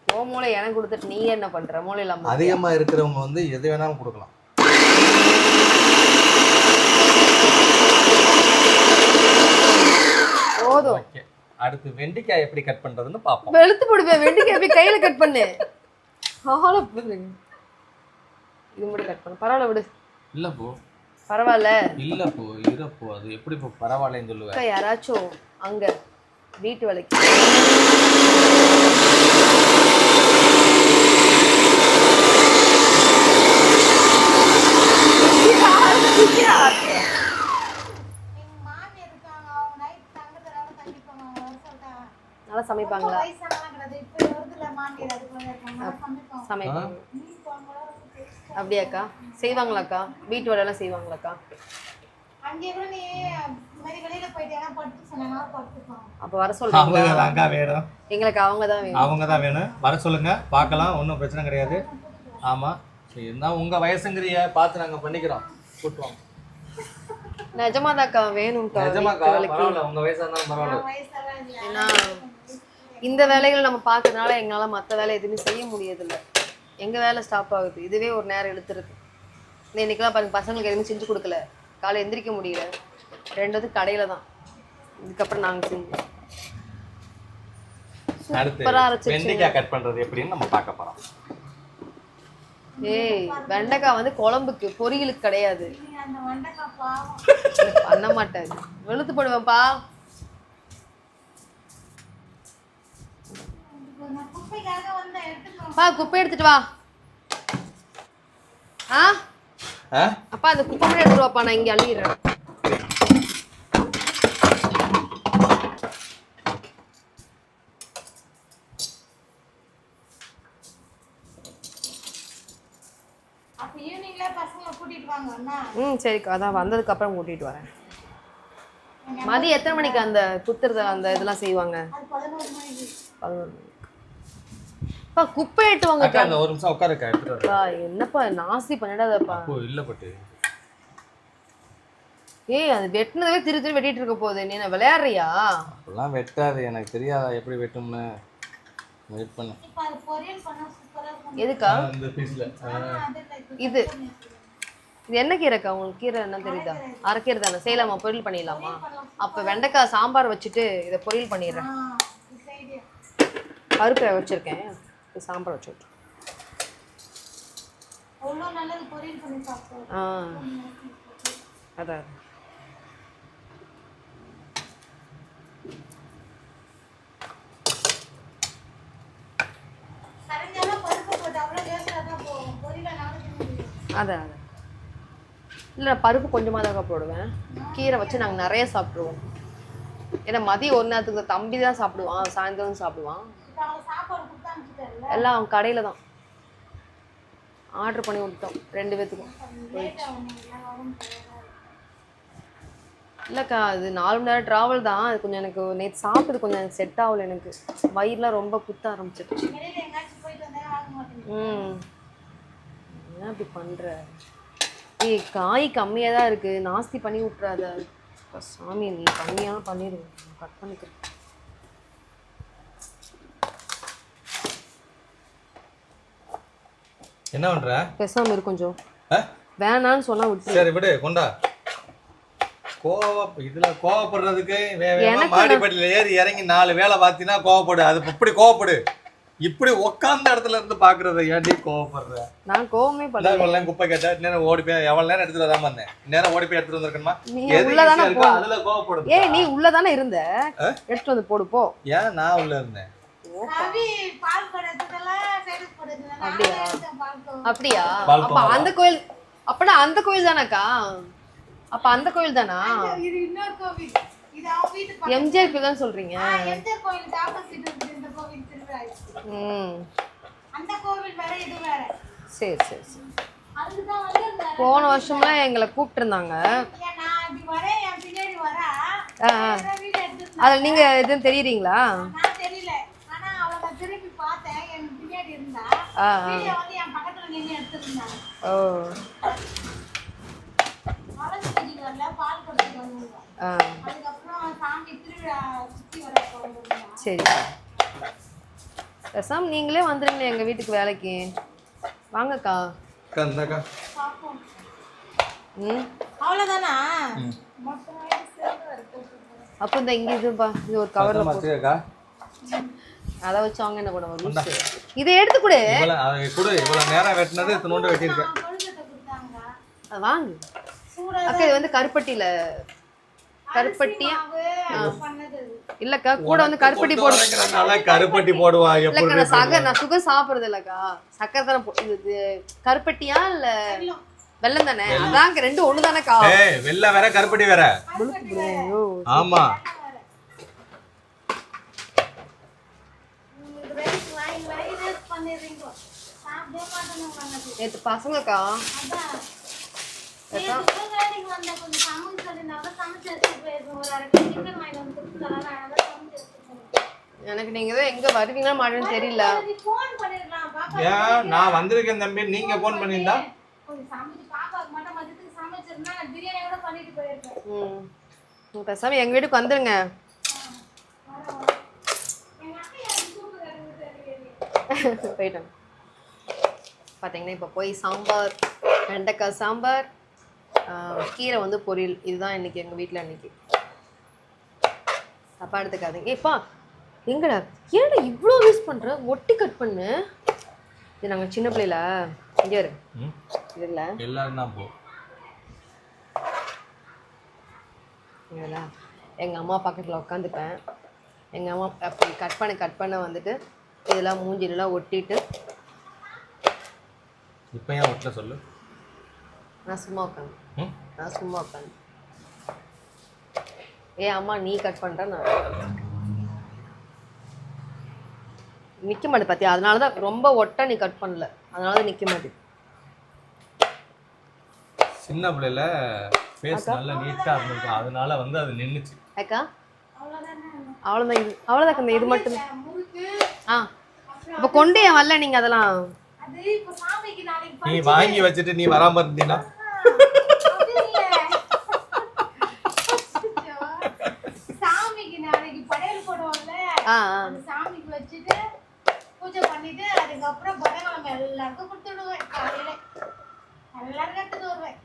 ஓ மூளை எனக்கு கொடுத்துட்டு நீ என்ன பண்ற? மூளை இல்லாம அதிகமா இருக்கிறவங்க வந்து எது வேணாலும் கொடுக்கலாம். போதும். அடுத்து வெண்டிக்காய் எப்படி கட் பண்றதுன்னு பாப்போம். வெளுத்து போடுவேன். வெண்டிக்காய் எப்படி கையில கட் பண்ணு. ஆள பாருங்க. இது மட்டும் கட் பண்ணு. பரவாயில்ல விடு. இல்ல போ பரவாயில்ல. இல்ல போ இருப்போ. அது எப்படி போ பரவாயில்லன்னு சொல்லுவேன். யாராச்சும் அங்க வீட்டு வேலைக்கு நல்லா சமைப்பாங்களா? அது இப்ப வருதுல மாமியார் அதுக்குள்ள சமைப்போம். சமைப்பாங்க. மீன் குழம்புலாம் ரொம்ப taste ஆ அப்படியாக்கா? செய்வாங்களாக்கா? வீட்டு வேலைலாம் செய்வாங்களாக்கா? அங்கே கூட நீ இந்த மாதிரி வெளியில போயிட்டேன்னா படுத்து சொன்னா படுத்துப்பாங்க. அப்ப வர சொல்றீங்களா? அவங்க தாங்க வேணும், எங்களுக்கு அவங்க தான் வேணும். அவங்க தான் வேணும். வர சொல்லுங்க, பார்க்கலாம், ஒன்றும் பிரச்சனை கிடையாது. ஆமா, சரி, இருந்தால் உங்க வயசுங்கிறிய பார்த்து நாங்க பண்ணிக்கிறோம். கூட்டுவாங்க. நிஜமாதாக்கா வேணும்க்கா. நிஜமாக்கா, வீட்டு வேலைக்கு. பரவாயில்ல, உங்க வயசா இருந்தாலும் பரவாயில்ல. வயசெல்லாம் இல்ல. ஏன்னா இந்த வேலைகள் நம்ம பார்க்கறதுனால எங்களால மற்ற வேலை எதுவுமே செய்ய முடியதில்லை. எங்க வேலை ஸ்டாப் ஆகுது, இதுவே ஒரு நேரம் எடுத்துருது. இன்னைக்கெல்லாம் பாருங்க, பசங்களுக்கு எதுவுமே செஞ்சு கொடுக்கல, காலை எந்திரிக்க முடியல, ரெண்டு கடையில தான். இதுக்கப்புறம் நாங்க செஞ்சோம். அடுத்து சூப்பரா அரைச்சு வெண்டைக்காய் கட் பண்றது எப்படின்னு நம்ம பார்க்க போறோம். ஏய், வெண்டைக்காய் வந்து குழம்புக்கு, பொரியலுக்கு கிடையாது. நீ அந்த வெண்டைக்காய் பாவம். பண்ண மாட்டாது, வெளுத்து போடுவேன்ப்பா. நான் குப்பைக்காக வந்து எடுத்துக்கோ. பா, குப்பை எடுத்துட்டு வா. ஆ ஆ? அப்பா, அந்த குப்பை மட்டும் எடுத்துட்டு வாப்பா, நான் இங்க அள்ளிடுறேன். அப்ப ஈவினிங்ல பசங்களை கூட்டிட்டு வாங்க அண்ணா. சரிக்கா, அதான் வந்ததுக்கு அப்புறம் கூட்டிட்டு வரேன். மதியம் எத்தனை மணிக்கு அந்த குத்துறது அந்த இதெல்லாம் செய்வாங்க? அது 11 மணிக்கு. 11 மணிக்கு. பா, குப்பை எடுத்து வாங்க. அக்கா, அந்த ஒரு நிமிஷம் உட்காருக்கா, எடுத்துட்டு வரேன். பா, என்னப்பா நாஸ்தி பண்ணிடாதப்பா. ஓ, இல்ல பட்டு. ஏய், அது வெட்டினதே திரு திரு வெட்டிட்டு இருக்க போகுது. நீ என்ன விளையாடுறியா? அப்படிலாம் வெட்டாது, எனக்கு தெரியாதா எப்படி வெட்டும்னு. வெயிட் பண்ணு. இப்ப அது பொரியல் பண்ணா சூப்பரா இருக்கும். எதுக்கா? இந்த பீஸ்ல இது இது என்ன கீரைக்கா? உங்களுக்கு கீரை என்ன தெரியுதா? அரைக்கீரை தானே? செய்யலாமா? பொரியல் பண்ணிடலாமா? அப்ப வெண்டைக்காய் சாம்பார் வச்சுட்டு இதை பொரியல் பண்ணிடுறேன். this idea. பருப்பு வச்சிருக்கேன், சாம்பார் வச்சு விட்டு. அவ்வளோ நல்லது பொரியல் பண்ணி சாப்பிட்டோம். அதான் கரைஞ்சாலும் பருப்பு போட்டு அவ்வளோ வேஸ்டாக தான் போகும். பொரியல நாளைக்கு அதான் இல்லை, பருப்பு கொஞ்சமாக தான் போடுவேன். கீரை வச்சு நாங்கள் நிறைய சாப்பிட்ருவோம். ஏன்னா மதியம் ஒரு நேரத்துக்கு தம்பி தான் சாப்பிடுவான், சாயந்தரம் சாப்பிடுவான். இப்போ அவங்க சாப்பாடு கொடுத்து அனுப்பிச்சிட்டாருல்ல. எல்லாம் அவன் கடையில் தான் ஆர்டர் பண்ணி விட்டோம் 2 பேத்துக்கும். லேட்டாக வந்தீங்களா? வரும் இல்லைக்கா, அது 4 மணி நேரம் ட்ராவல் தான். அது கொஞ்சம் எனக்கு நேற்று சாப்பிட்டது கொஞ்சம் எனக்கு செட் ஆகல. எனக்கு வயிறுலாம் ரொம்ப குத்த ஆரம்பிச்சிருச்சு. வெளியில் எங்கேயாச்சும் போயிட்டு வந்தா வாங்க மாட்டேங்குது. என்ன அப்படி பண்ணுற? ஏய், காய் கம்மியாக தான் இருக்குது, நாஸ்தி பண்ணி விட்றாத. சாமி, நீ கம்மியாக பண்ணிடுவேன், கட் பண்ணிக்கிறேன். என்ன பண்ற? பேசாமல் இரு கொஞ்சம். வேணான்னு சொன்னா விட்டு. சரி விடு, கொண்டா. இதுல கோவப்படுறதுக்கு மாடிப்பட்டியில ஏறி இறங்கி 4 வேலை பார்த்தீங்கன்னா கோவப்படு. அது இப்படி கோவப்படு. இப்படி உட்கார்ந்த இடத்துல இருந்து பாக்குறத ஏன்டி கோவப்படுற? நான் கோவமே பண்ணல. குப்பை கேட்டா நேரம் ஓடி போய் எவ்வளவு நேரம் எடுத்துட்டு வராம வந்தேன். நேரம் ஓடி போய் எடுத்துட்டு வந்திருக்கணுமா? நீ உள்ளதானே போ. அதுல கோவப்படுது. ஏய், நீ உள்ளதானே இருந்த, எடுத்து வந்து போடு போ. ஏன் நான் உள்ள இருந்தேன்? ரவி பால் படத்துக்கெல்லாம் சைடுக்கு போடுது. அப்படியா? அப்படியா? பால் அப்ப அந்த கோயில், அப்பனா அந்த கோயில் தானக்கா? அப்ப அந்த கோயில் தானா? இது இன்னொரு கோவில். இது அவங்க வீட்டு பக்கம். எம்ஜிஆர் கோயில் தான் சொல்றீங்க? எம்ஜிஆர் கோயிலுக்கு ஆப்போசிட் இருக்கு இந்த கோவில் திருவிழா. அந்த கோவில் வேற, இது வேற. சரி சரி சரி. அதுதான் வந்து அந்த போன வருஷம்லாம் எங்களை கூப்பிட்டு இருந்தாங்க. நான் இப்படி வரேன், என் பின்னாடி வரா. வீடு எடுத்து அதில் நீங்க எதுவும் தெரியுறீங்களா? நான் தெரியல. ஆனா அவளை திருப்பி பார்த்தேன், என் பின்னாடி இருந்தா. வீடியோ வந்து என் பக்கத்துல நின்று எடுத்துருந்தாங்க. ஓ, வளர்ச்சி வரல, பால் கொடுத்துட்டு வருவாங்க. அதுக்கப்புறம் சாமி திருவிழா சுத்தி வர போவாங்க. சரி. பேசாம நீங்களே வந்துருங்களே எங்க வீட்டுக்கு வேலைக்கு. வாங்கக்கா. கந்தக்கா. பாப்போம். ம், அவ்வளவுதானா? அப்போ இந்த இங்க இதுப்பா, இது ஒரு கவர்ல போட்டு மாத்தியக்கா. அதை வச்சு அவங்க என்ன கூட வரும். இதை எடுத்து கொடு. இவ்வளவு நேரம் வெட்டினது இத்தனோண்டு வெட்டியிருக்கேன். கொழுக்கட்டை கொடுத்தாங்க. அது வாங்கு. சூடா அக்கா, இது வந்து கருப்பட்டியில, கருப்பட்டியா பண்ணது. இல்லக்கா, கூட வந்து கருப்பட்டி போடு. கருப்பட்டி போடுவா. இல்லக்கா, நான் சுகர் சாப்பிடுறது இல்லக்கா, சக்கரை தானே. இது கருப்பட்டியா இல்ல வெல்லம் தானே? அதான் ரெண்டும் ஒண்ணு தானேக்கா? வெள்ளம் வேற கருப்பட்டி வேற. ஆமா, பண்ணிடுறீங்க. சாப்பிடவே மாட்டேன்னு நேற்று பசங்கக்கா அதான் நேற்று வேலைக்கு வந்தா கொஞ்சம் சமைச்சு சொல்லியிருந்தாங்க, சமைச்சு எடுத்துட்டு போயிருக்கோம். ஒரு 1/2 கிலோ சிக்கன் வாங்கிட்டு வந்து கொடுத்துருக்காங்க, அதனால சமைச்சு எடுத்துட்டு போயிருக்கோம். எனக்கு நீங்க ஏதோ எங்க வருவீங்களா மாட்டேன்னு தெரியல. நீ ஃபோன் பண்ணிடலாம் பாப்பா. ஏன் நான் வந்திருக்கேன் தம்பி, நீங்க ஃபோன் பண்ணியிருந்தா கொஞ்சம் சமைச்சு பாப்பாக்கு மட்டும் மதியத்துக்கு சமைச்சிருந்தா நான் பிரியாணி கூட பண்ணிட்டு போயிருப்பேன். நீங்க பேசாம எங்க வீட்டுக்கு வந்துருங்க. எங்க அக்கா யாரும் கூப்பிடுறாங்க தெரியல. போயிட்டேன். பார்த்தீங்கன்னா இப்போ போய் சாம்பார், வெண்டைக்காய் சாம்பார், கீரை வந்து பொரியல். இதுதான் இன்னைக்கு எங்கள் வீட்டில் இன்னைக்கு. தப்பா எடுத்துக்காதீங்க. ஏப்பா எங்கடா ஏன்டா இவ்வளோ யூஸ் பண்ணுற? ஒட்டி கட் பண்ணு. இது நாங்கள் சின்ன பிள்ளைல இங்கே இரு இதில் எல்லாரும் தான் போ. இல்லைங்களா எங்கள் அம்மா பக்கத்தில் உட்காந்துப்பேன். எங்கள் அம்மா அப்படி கட் பண்ண வந்துட்டு இதெல்லாம் மூஞ்சிலெலாம் ஒட்டிட்டு இப்போ ஏன் ஒட்டல சொல்லு. நான் சும்மா உட்காந்து அம்மா நீ கட் பண்ணுற நான் நிற்க மாட்டேன் பார்த்தியா? அதனால தான் ரொம்ப ஒட்ட நீ கட் பண்ணல, அதனால தான் நிற்க மாட்டேன். சின்ன பிள்ளைல ஃபேஸ் நல்லா நீட்டா இருந்திருக்கும், அதனால வந்து அது நின்னுச்சு. அக்கா அவ்வளோதான். அவ்வளோதான். இது மட்டும் முறுக்கு இப்போ கொண்டு ஏன் வரல நீங்கள்? அதெல்லாம் அது இப்போ சாமிக்கு நாளைக்கு நீ வாங்கி வச்சுட்டு நீ வராம இருந்தீனா சாமிக்கு நாளைக்கு படையல் போடுவோம்ல, அந்த சாமிக்கு வச்சுட்டு பூஜை பண்ணிட்டு அதுக்கப்புறம் புதன்கிழமை எல்லாருக்கும் கொடுத்துடுவேன். காலையில எல்லாரும் எடுத்துட்டு வருவேன்.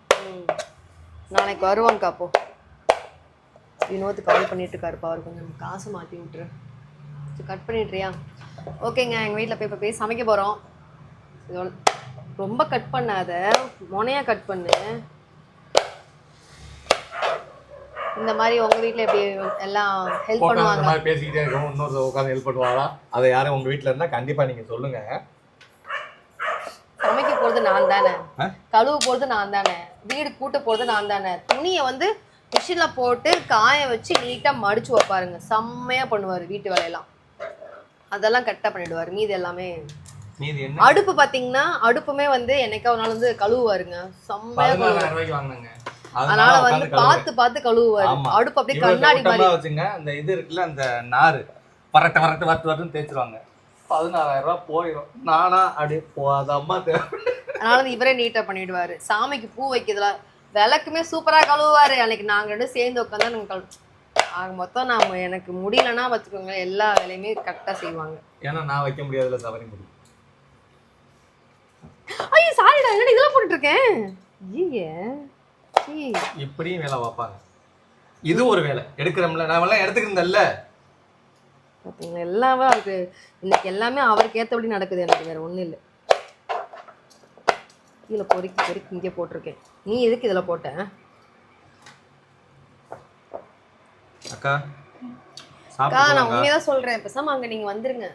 நாளைக்கு வருவாங்கக்கா. அப்போ வினோத் கால் பண்ணிட்டு இருக்காருப்பா, அவர் கொஞ்சம் காசு மாற்றி விட்டுரு. கட் பண்ணிட்டுறியா? ஓகேங்க. எங்கள் வீட்டில் போய் இப்போ போய் சமைக்க போகிறோம். இதோட ரொம்ப கட் பண்ணாத, முனையாக கட் பண்ணு. இந்த மாதிரி உங்கள் வீட்டில் எப்படி எல்லாம் ஹெல்ப் பண்ணுவாங்க? மாதிரி பேசிக்கிட்டே இருக்கோம், இன்னொரு உட்காந்து ஹெல்ப் பண்ணுவாங்களா? அதை யாரும் உங்கள் வீட்டில் இருந்தால் கண்டிப்பாக நீங்கள் சொல்லுங்கள். சமைக்க போகிறது நான் தானே, கழுவு போகிறது நான் தானே, வீடு கூட்ட போகிறது நான் தானே. துணியை வந்து மிஷினில் போட்டு காய வச்சு நீட்டாக மடிச்சு வைப்பாருங்க. செம்மையாக பண்ணுவார் வீட்டு வேலையெல்லாம். அதெல்லாம் கரெக்டாக பண்ணிவிடுவார். மீதி எல்லாமே அடுப்பு பார்த்தீங்கன்னா அடுப்புமே வந்து என்னைக்கா ஒரு நாள் வந்து கழுவுவாருங்க. செம்மையாக வாங்கினாங்க, அதனால வந்து பார்த்து கழுவுவாரு. அடுப்பு அப்படியே கண்ணாடி மாதிரி வச்சுங்க. அந்த இது இருக்குல்ல, அந்த நாறு வரட்டுன்னு தேய்ச்சிருவாங்க. 16,000 ரூபாய் போயிடும். நானா அப்படியே போதாம்மா தேவை. அதனால இவரே நீட்டா பண்ணிடுவாரு. சாமிக்கு பூ வைக்கிறதுல விளக்குமே சூப்பரா கழுவுவாரு. அன்னைக்கு நாங்க 2 சேர்ந்து உட்காந்து நாங்க ஆக மொத்தம் நாம எனக்கு முடியலன்னா பார்த்துக்கோங்க, எல்லா வேலையுமே கரெக்டா செய்வாங்க. ஏன்னா நான் வைக்க முடியாதுல, தவறி முடியும். ஐயோ சாரிடா, என்னடா இதெல்லாம் போட்டுட்டு இருக்கேன். இப்படியும் வேலை வைப்பாங்க. இது ஒரு வேலை எடுக்கிறோம்ல, நான் எல்லாம் எடுத்துக்கிறேன்ல. பார்த்தீங்களா, எல்லாமே அவருக்கு இன்னைக்கு எல்லாமே அவருக்கு ஏற்றபடி நடக்குது. எனக்கு வேற ஒன்றும் இல்லை. கீழே பொறுக்கி இங்கே போட்டிருக்கேன். நீ எதுக்கு இதில் போட்ட? அக்கா நான் உண்மையாக தான் சொல்கிறேன். பேசாமல் அங்கே நீங்கள் வந்துருங்க.